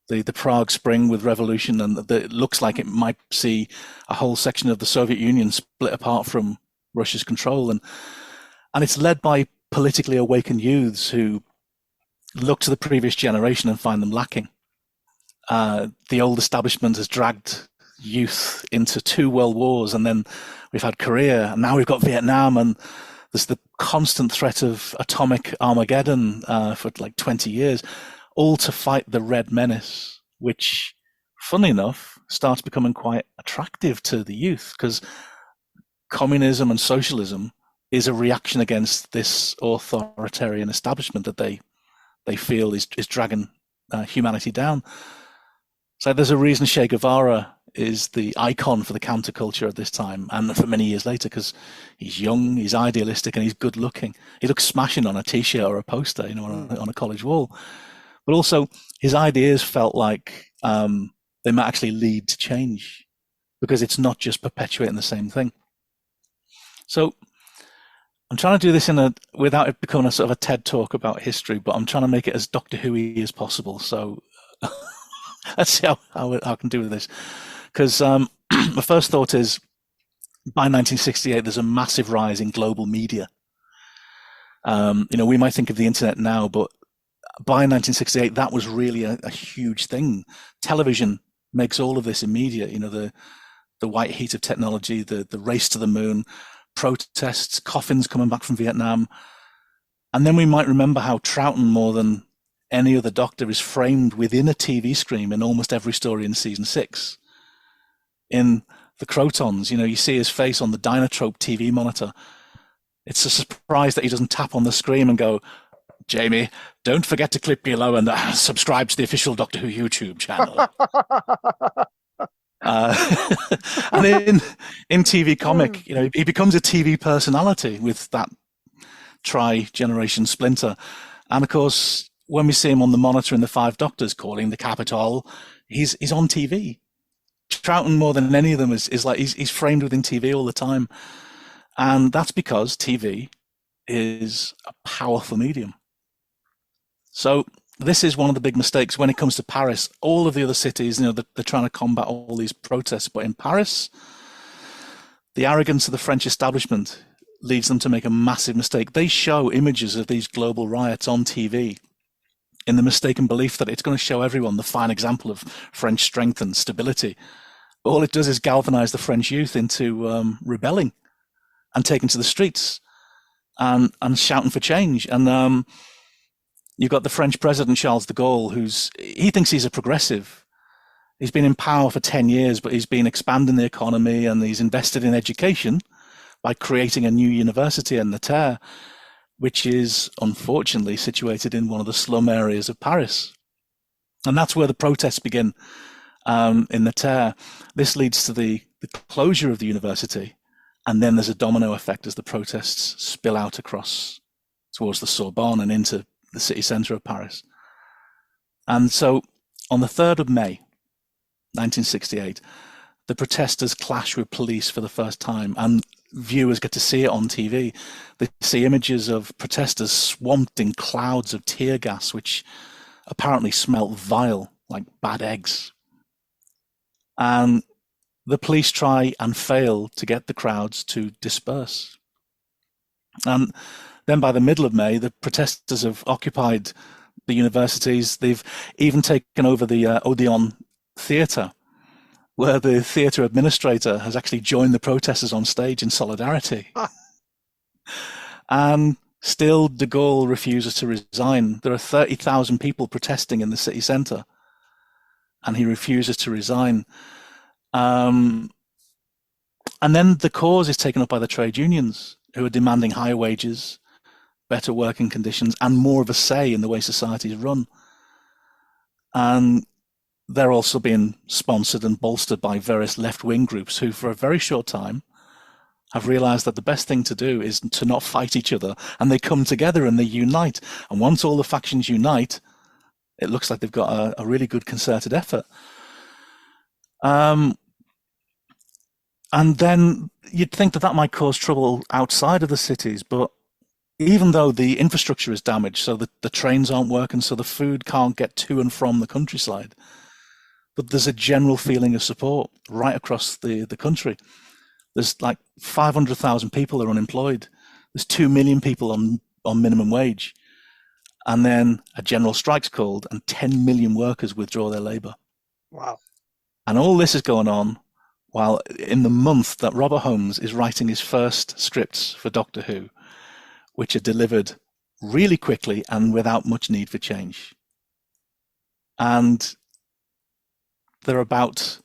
the Prague Spring with revolution, and it looks like it might see a whole section of the Soviet Union split apart from Russia's control, and it's led by politically awakened youths who look to the previous generation and find them lacking. The old establishment has dragged youth into 2 world wars, and then we've had Korea, and now we've got Vietnam, and there's the constant threat of atomic Armageddon for like 20 years, all to fight the Red Menace, which, funnily enough, starts becoming quite attractive to the youth, because communism and socialism is a reaction against this authoritarian establishment that they feel is dragging humanity down. So there's a reason Che Guevara is the icon for the counterculture at this time, and for many years later, because he's young, he's idealistic, and he's good looking. He looks smashing on a t-shirt or a poster, on a college wall. But also, his ideas felt like they might actually lead to change, because it's not just perpetuating the same thing. So I'm trying to do this without it becoming a sort of a TED talk about history, but I'm trying to make it as Doctor Who-y as possible. So let's see how I can do with this. Because my first thought is, by 1968, there's a massive rise in global media. We might think of the internet now, but by 1968, that was really a huge thing. Television makes all of this immediate. The white heat of technology, the race to the moon, protests, coffins coming back from Vietnam. And then we might remember how Troughton, more than any other Doctor, is framed within a TV screen in almost every story in season 6. In the Krotons, you see his face on the Dynatrope TV monitor. It's a surprise that he doesn't tap on the screen and go, Jamie, don't forget to click below and subscribe to the official Doctor Who YouTube channel. And in TV comic, he becomes a TV personality with that tri-generation splinter. And of course, when we see him on the monitor in the Five Doctors calling the Capitol, he's on TV. Troughton, more than any of them, is like he's framed within TV all the time. And that's because TV is a powerful medium. So this is one of the big mistakes when it comes to Paris. All of the other cities, they're trying to combat all these protests. But in Paris, the arrogance of the French establishment leads them to make a massive mistake. They show images of these global riots on TV in the mistaken belief that it's going to show everyone the fine example of French strength and stability. All it does is galvanize the French youth into rebelling and taking to the streets and shouting for change. And you've got the French president, Charles de Gaulle, he thinks he's a progressive. He's been in power for 10 years, but he's been expanding the economy and he's invested in education by creating a new university in Nanterre, which is unfortunately situated in one of the slum areas of Paris. And that's where the protests begin in Nanterre. This leads to the closure of the university, and then there's a domino effect as the protests spill out across towards the Sorbonne and into the city centre of Paris. And so on the 3rd of May, 1968, the protesters clash with police for the first time, and viewers get to see it on TV. They see images of protesters swamped in clouds of tear gas, which apparently smelt vile, like bad eggs. And the police try and fail to get the crowds to disperse. And then by the middle of May, the protesters have occupied the universities. They've even taken over the Odeon Theatre, where the theatre administrator has actually joined the protesters on stage in solidarity. And still, de Gaulle refuses to resign. There are 30,000 people protesting in the city centre, and he refuses to resign. And then the cause is taken up by the trade unions, who are demanding higher wages, better working conditions, and more of a say in the way society is run. And they're also being sponsored and bolstered by various left-wing groups who, for a very short time, have realized that the best thing to do is to not fight each other, and they come together and they unite. And once all the factions unite, it looks like they've got a really good concerted effort. And then you'd think that might cause trouble outside of the cities, but even though the infrastructure is damaged, so that the trains aren't working, so the food can't get to and from the countryside, but there's a general feeling of support right across the country. There's like 500,000 people are unemployed. There's 2 million people on minimum wage. And then a general strike's called and 10 million workers withdraw their labour. Wow. And all this is going on while in the month that Robert Holmes is writing his first scripts for Doctor Who, which are delivered really quickly and without much need for change. And they're about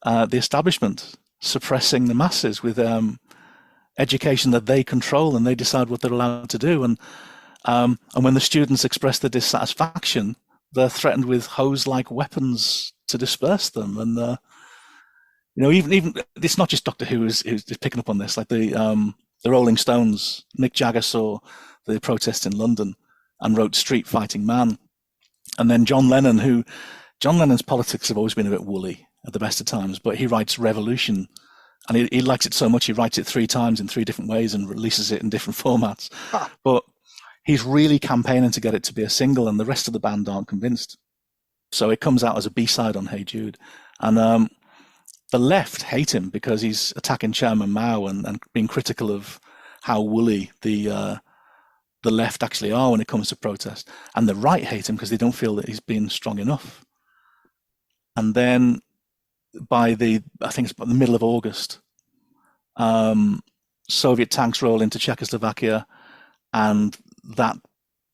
the establishment suppressing the masses with education that they control, and they decide what they're allowed to do. And when the students express their dissatisfaction, they're threatened with hose-like weapons to disperse them. And even it's not just Doctor Who is picking up on this. Like the Rolling Stones, Mick Jagger saw the protests in London and wrote Street Fighting Man. And then John Lennon's politics have always been a bit woolly at the best of times, but he writes Revolution, and he likes it so much he writes it 3 times in 3 different ways and releases it in different formats. But he's really campaigning to get it to be a single, and the rest of the band aren't convinced. So it comes out as a B-side on Hey Jude. And the left hate him because he's attacking Chairman Mao and being critical of how woolly the left actually are when it comes to protest. And the right hate him because they don't feel that he's been strong enough. And then I think it's about the middle of August, Soviet tanks roll into Czechoslovakia, and that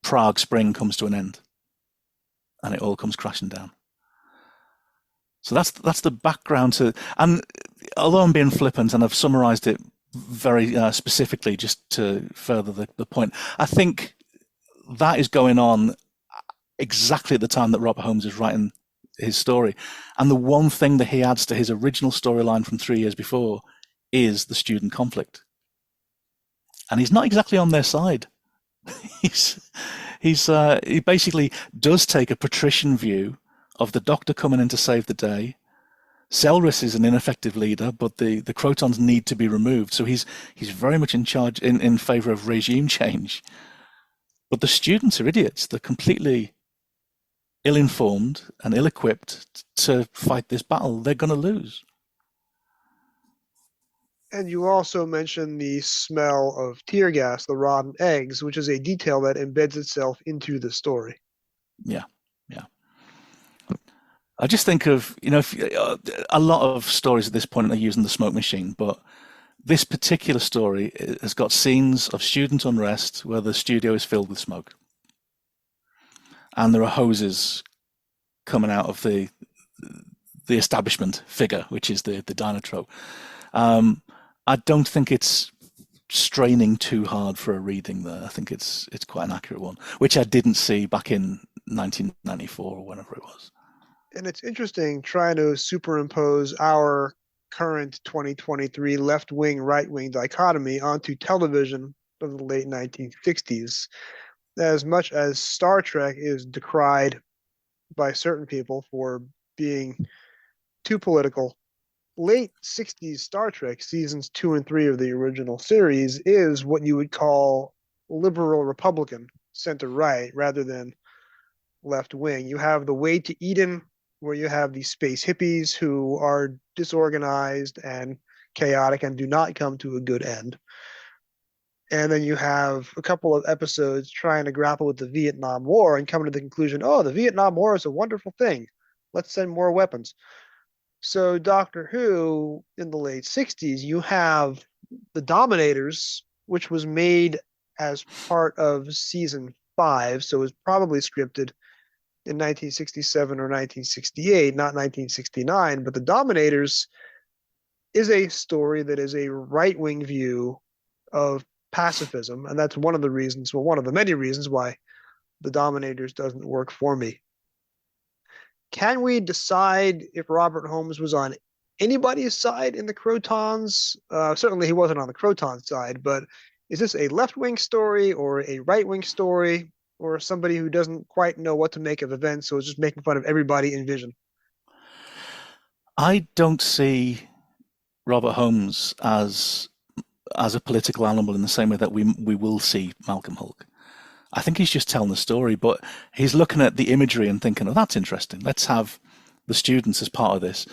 Prague Spring comes to an end, and it all comes crashing down. So that's the background to. And although I'm being flippant and I've summarised it very specifically just to further the point, I think that is going on exactly at the time that Robert Holmes is writing his story. And the one thing that he adds to his original storyline from 3 years before is the student conflict. And he's not exactly on their side. He basically does take a patrician view of the Doctor coming in to save the day. Selrus is an ineffective leader, but the Krotons need to be removed. So he's very much in charge in favor of regime change. But the students are idiots. They're completely ill-informed and ill-equipped to fight this battle. They're going to lose. And you also mentioned the smell of tear gas, the rotten eggs, which is a detail that embeds itself into the story. Yeah. I just think of, a lot of stories at this point are using the smoke machine, but this particular story has got scenes of student unrest where the studio is filled with smoke. And there are hoses coming out of the establishment figure, which is the Dynatrope. I don't think it's straining too hard for a reading there. I think it's quite an accurate one, which I didn't see back in 1994 or whenever it was. And it's interesting trying to superimpose our current 2023 left-wing, right-wing dichotomy onto television of the late 1960s. As much as Star Trek is decried by certain people for being too political, late 60s Star Trek, seasons 2 and 3 of the original series, is what you would call liberal Republican, center-right, rather than left-wing. You have The Way to Eden, where you have these space hippies who are disorganized and chaotic and do not come to a good end. And then you have a couple of episodes trying to grapple with the Vietnam War and coming to the conclusion, the Vietnam War is a wonderful thing. Let's send more weapons. So Doctor Who, in the late 60s, you have The Dominators, which was made as part of season 5, so it was probably scripted in 1967 or 1968, not 1969. But The Dominators is a story that is a right-wing view of pacifism, and that's one of the reasons, one of the many reasons why The Dominators doesn't work for me. Can we decide if Robert Holmes was on anybody's side in the Krotons? Certainly he wasn't on the Kroton side, but is this a left-wing story or a right-wing story, or somebody who doesn't quite know what to make of events, so is just making fun of everybody in Vision? I don't see Robert Holmes as a political animal in the same way that we will see Malcolm Hulke. I think he's just telling the story, but he's looking at the imagery and thinking, that's interesting. Let's have the students as part of this.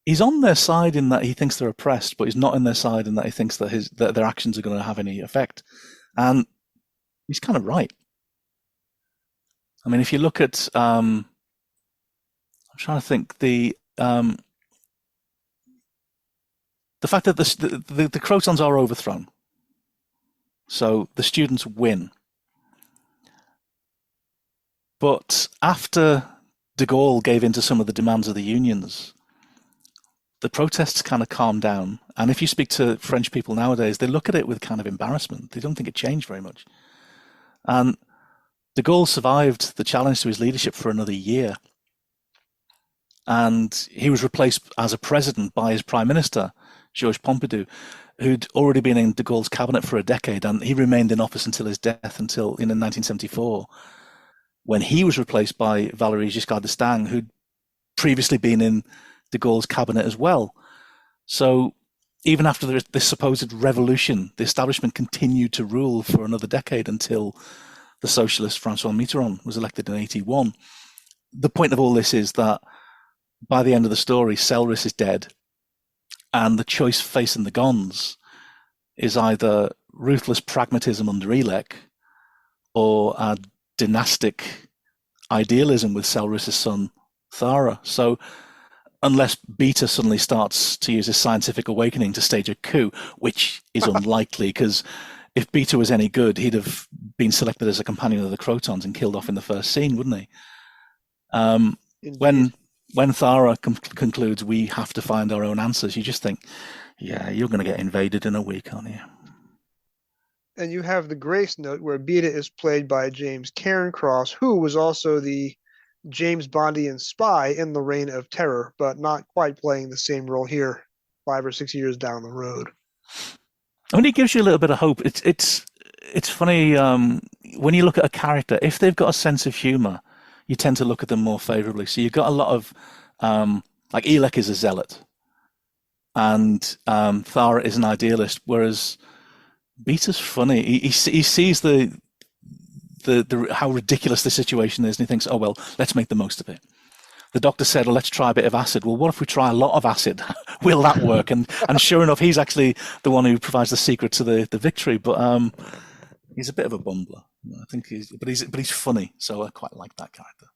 He's on their side in that he thinks they're oppressed, but he's not in their side in that he thinks that their actions are going to have any effect. And he's kind of right. I mean, if you look at, I'm trying to think, the fact that the Krotons are overthrown, so the students win. But after de Gaulle gave in to some of the demands of the unions, the protests kind of calmed down. And if you speak to French people nowadays, they look at it with kind of embarrassment. They don't think it changed very much. And de Gaulle survived the challenge to his leadership for another year. And he was replaced as a president by his prime minister, Georges Pompidou, who'd already been in de Gaulle's cabinet for a decade, and he remained in office until his death, in 1974, when he was replaced by Valéry Giscard d'Estaing, who'd previously been in de Gaulle's cabinet as well. So even after this supposed revolution, the establishment continued to rule for another decade until the socialist François Mitterrand was elected in 1981. the point of all this is that by the end of the story, Selris is dead, and the choice facing the Gons is either ruthless pragmatism under Elec or a dynastic idealism with Selris' son Thara. So unless Beta suddenly starts to use his scientific awakening to stage a coup, which is unlikely, because if Beta was any good, he'd have been selected as a companion of the Krotons and killed off in the first scene, wouldn't he? When Thara concludes we have to find our own answers, you just think, yeah, you're going to get invaded in a week, aren't you? And you have the Grace Note, where Beta is played by James Cairncross, who was also the James Bondian spy in the Reign of Terror, but not quite playing the same role here 5 or 6 years down the road. I mean, it gives you a little bit of hope. It's funny when you look at a character, if they've got a sense of humour, you tend to look at them more favourably. So you've got a lot of, like Elec is a zealot, and Thara is an idealist, whereas Beta's funny. He sees the how ridiculous the situation is, and he thinks, oh, well, let's make the most of it. The doctor said, let's try a bit of acid. Well, what if we try a lot of acid? Will that work? And sure enough, he's actually the one who provides the secret to the victory. But he's a bit of a bumbler. I think he's funny, so I quite like that character.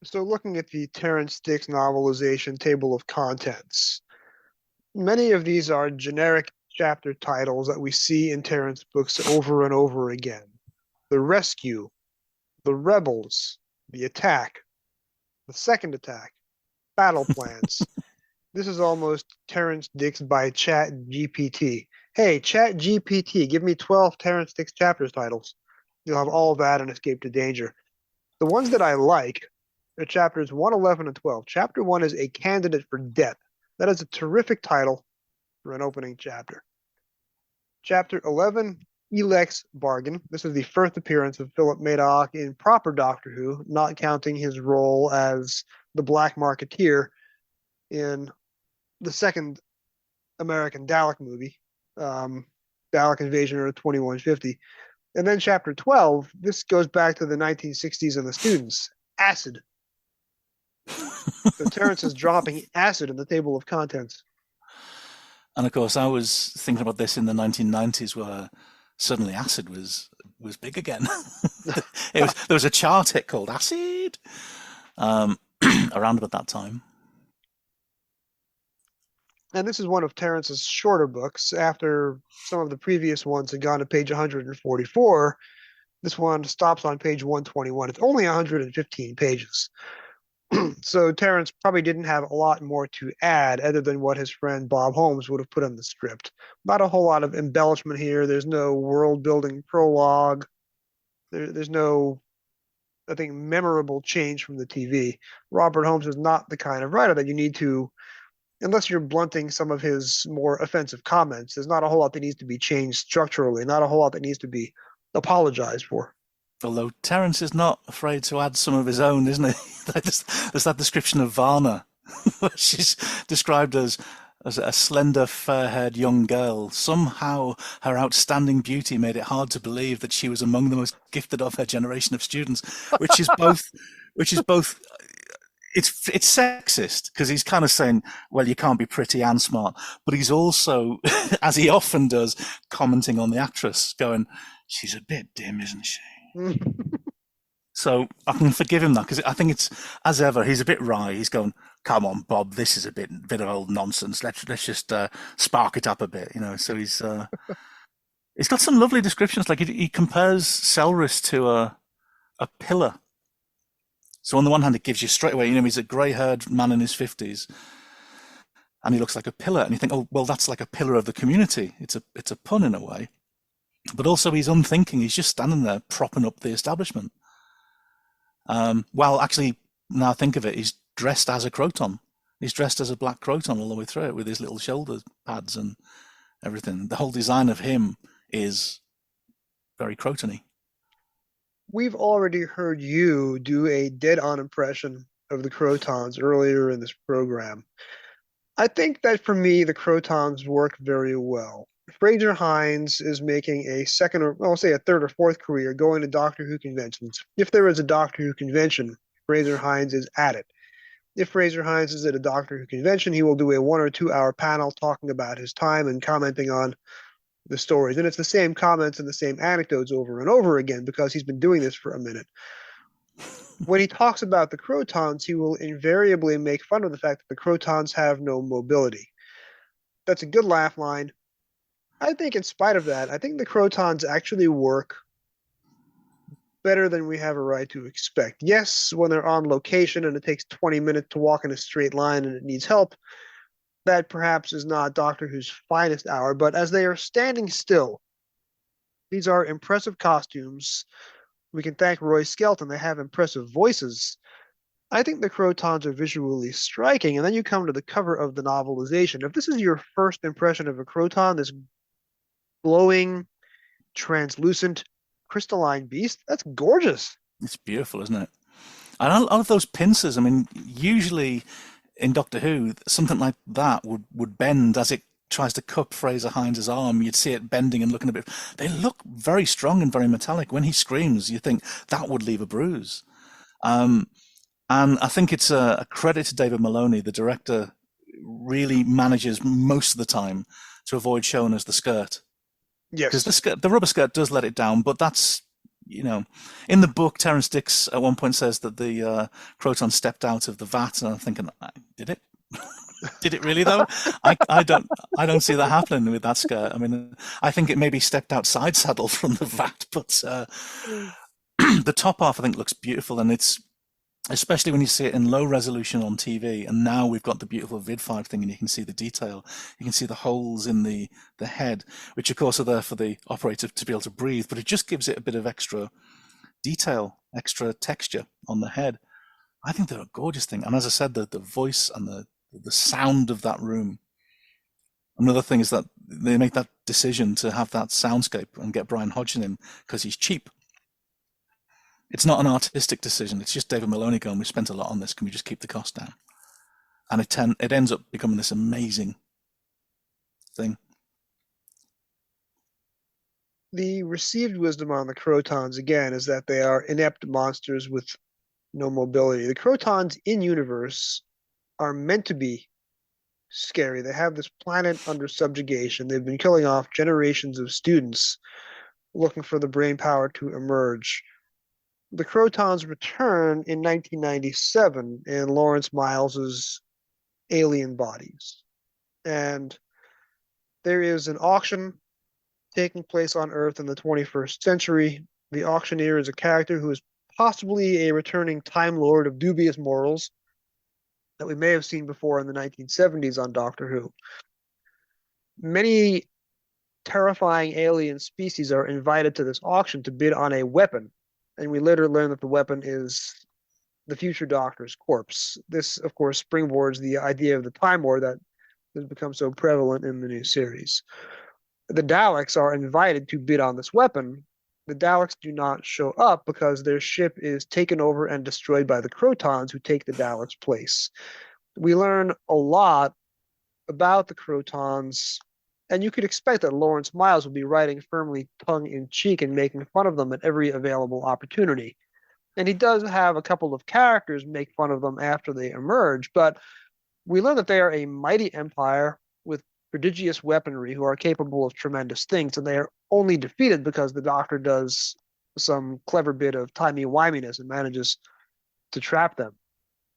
So looking at the Terrence Dicks novelization table of contents, many of these are generic chapter titles that we see in Terrence books over and over again. The Rescue, The Rebels, The Attack, The Second Attack, Battle Plans. This is almost Terrence Dicks by Chat GPT. Hey, Chat GPT, give me 12 Terrence Dicks chapters titles. You'll have all of that and Escape to Danger. The ones that I like are chapters 1, 11, and 12. Chapter 1 is A Candidate for Death. That is a terrific title for an opening chapter. Chapter 11, Elec's Bargain. This is the first appearance of Philip Madoc in proper Doctor Who, not counting his role as the Black Marketeer in the second American Dalek movie, Dalek Invasion or 2150. And then chapter 12, this goes back to the 1960s and the students. Acid. So Terrence is dropping acid in the table of contents. And of course, I was thinking about this in the 1990s, where suddenly acid was big again. There was a chart hit called Acid around about that time. And this is one of Terrence's shorter books. After some of the previous ones had gone to page 144, this one stops on page 121. It's only 115 pages. So Terrence probably didn't have a lot more to add other than what his friend Bob Holmes would have put on the script. Not a whole lot of embellishment here. There's no world-building prologue. There's no, I think, memorable change from the TV. Robert Holmes is not the kind of writer that you need to, unless you're blunting some of his more offensive comments, there's not a whole lot that needs to be changed structurally, not a whole lot that needs to be apologized for. Although Terence is not afraid to add some of his own, isn't he? There's that description of Varna, where she's described as a slender, fair-haired young girl. Somehow her outstanding beauty made it hard to believe that she was among the most gifted of her generation of students, which is both it's sexist, because he's kind of saying, well, you can't be pretty and smart, but he's also, as he often does, commenting on the actress, going, she's a bit dim, isn't she? So I can forgive him that, because I think it's, as ever, he's a bit wry. He's going, come on, Bob, this is a bit of old nonsense. Let's just spark it up a bit, you know. So he's got some lovely descriptions. Like he compares Selris to a pillar. So on the one hand, it gives you straight away, you know, he's a grey-haired man in his 50s, and he looks like a pillar. And you think, oh, well, that's like a pillar of the community. It's a pun in a way. But also he's unthinking. He's just standing there propping up the establishment. Well, actually, now I think of it, he's dressed as a Kroton. He's dressed as a black Kroton all the way through it, with his little shoulder pads and everything. The whole design of him is very Kroton-y. We've already heard you do a dead-on impression of the Krotons earlier in this program. I think that for me, the Krotons work very well. Fraser Hines is making a second, or I'll say a third or fourth career going to Doctor Who conventions. If there is a Doctor Who convention Fraser Hines is at it. If Fraser Hines is at a Doctor Who convention, he will do a 1 or 2 hour panel talking about his time and commenting on the stories. And it's the same comments and the same anecdotes over and over again because he's been doing this for a minute. When he talks about the Krotons, he will invariably make fun of the fact that the Krotons have no mobility. That's a good laugh line. I think in spite of that, I think the Krotons actually work better than we have a right to expect. Yes, when they're on location and it takes 20 minutes to walk in a straight line and it needs help, that perhaps is not Doctor Who's finest hour, but as they are standing still, these are impressive costumes. We can thank Roy Skelton. They have impressive voices. I think the Krotons are visually striking, and then you come to the cover of the novelization. If this is your first impression of a Kroton, this glowing, translucent, crystalline beast, that's gorgeous. It's beautiful, isn't it? And I love those pincers. I mean, usually in Doctor Who, something like that would bend as it tries to cup Fraser Hines's arm. You'd see it bending and looking a bit. They look very strong and very metallic. When he screams, you think that would leave a bruise. And I think it's a credit to David Maloney, the director. Really manages most of the time to avoid showing us the skirt. Yes. Because the rubber skirt does let it down, but that's, in the book, Terrance Dicks at one point says that the Kroton stepped out of the vat, and I'm thinking, did it? Did it really though? I don't see that happening with that skirt. I mean, I think it maybe stepped outside saddle from the vat, but the top half I think looks beautiful, and it's especially when you see it in low resolution on TV. And now we've got the beautiful vid5 thing, and you can see the detail. You can see the holes in the head, which of course are there for the operator to be able to breathe, but it just gives it a bit of extra detail, extra texture on the head. I think they're a gorgeous thing. And as I said, the voice and the sound of that room. Another thing is that they make that decision to have that soundscape and get Brian Hodgson in because he's cheap. It's not an artistic decision. It's just David Maloney going, we spent a lot on this. Can we just keep the cost down? And it ends up becoming this amazing thing. The received wisdom on the Krotons, again, is that they are inept monsters with no mobility. The Krotons in universe are meant to be scary. They have this planet under subjugation. They've been killing off generations of students looking for the brain power to emerge. The Krotons return in 1997 in Lawrence Miles's Alien Bodies. And there is an auction taking place on Earth in the 21st century. The auctioneer is a character who is possibly a returning Time Lord of dubious morals that we may have seen before in the 1970s on Doctor Who. Many terrifying alien species are invited to this auction to bid on a weapon, and we later learn that the weapon is the future Doctor's corpse. This, of course, springboards the idea of the Time War that has become so prevalent in the new series. The Daleks are invited to bid on this weapon. The Daleks do not show up because their ship is taken over and destroyed by the Krotons, who take the Daleks' place. We learn a lot about the Krotons, and you could expect that Lawrence Miles will be writing firmly tongue-in-cheek and making fun of them at every available opportunity. And he does have a couple of characters make fun of them after they emerge, but we learn that they are a mighty empire with prodigious weaponry who are capable of tremendous things, and they are only defeated because the Doctor does some clever bit of timey-wiminess and manages to trap them.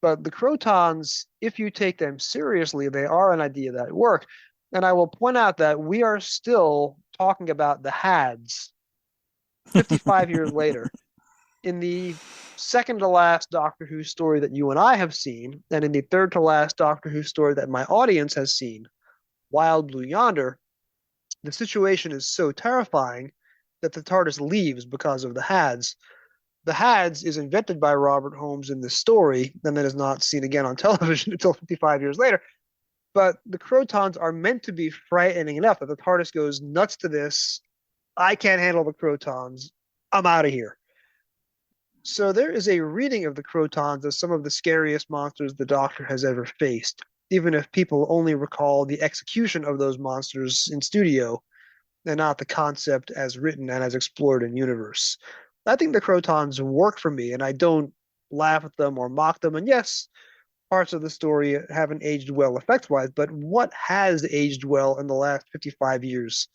But the Krotons, if you take them seriously, they are an idea that work. And I will point out that we are still talking about the Hads 55 years later. In the second-to-last Doctor Who story that you and I have seen, and in the third-to-last Doctor Who story that my audience has seen, Wild Blue Yonder, the situation is so terrifying that the TARDIS leaves because of the Hads. The Hads is invented by Robert Holmes in this story, and then is not seen again on television until 55 years later. But the Krotons are meant to be frightening enough that the TARDIS goes nuts to this. I can't handle the Krotons. I'm out of here. So there is a reading of the Krotons as some of the scariest monsters the Doctor has ever faced, even if people only recall the execution of those monsters in studio and not the concept as written and as explored in universe. I think the Krotons work for me, and I don't laugh at them or mock them. And yes, parts of the story haven't aged well effect-wise, but what has aged well in the last 55 years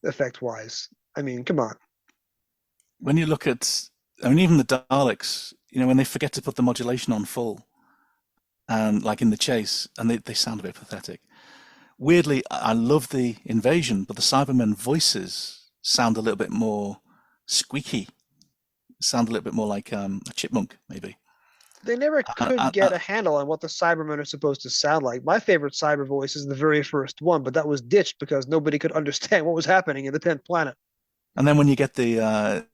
effect-wise? I mean, come on. When you look at, I mean, even the Daleks, when they forget to put the modulation on full, and like in the chase, and they sound a bit pathetic. Weirdly, I love the invasion, but the Cybermen voices sound a little bit more squeaky. Sound a little bit more like a chipmunk, maybe. They never could get a handle on what the Cybermen are supposed to sound like. My favorite cyber voice is the very first one, but that was ditched because nobody could understand what was happening in the 10th planet. And then when you get the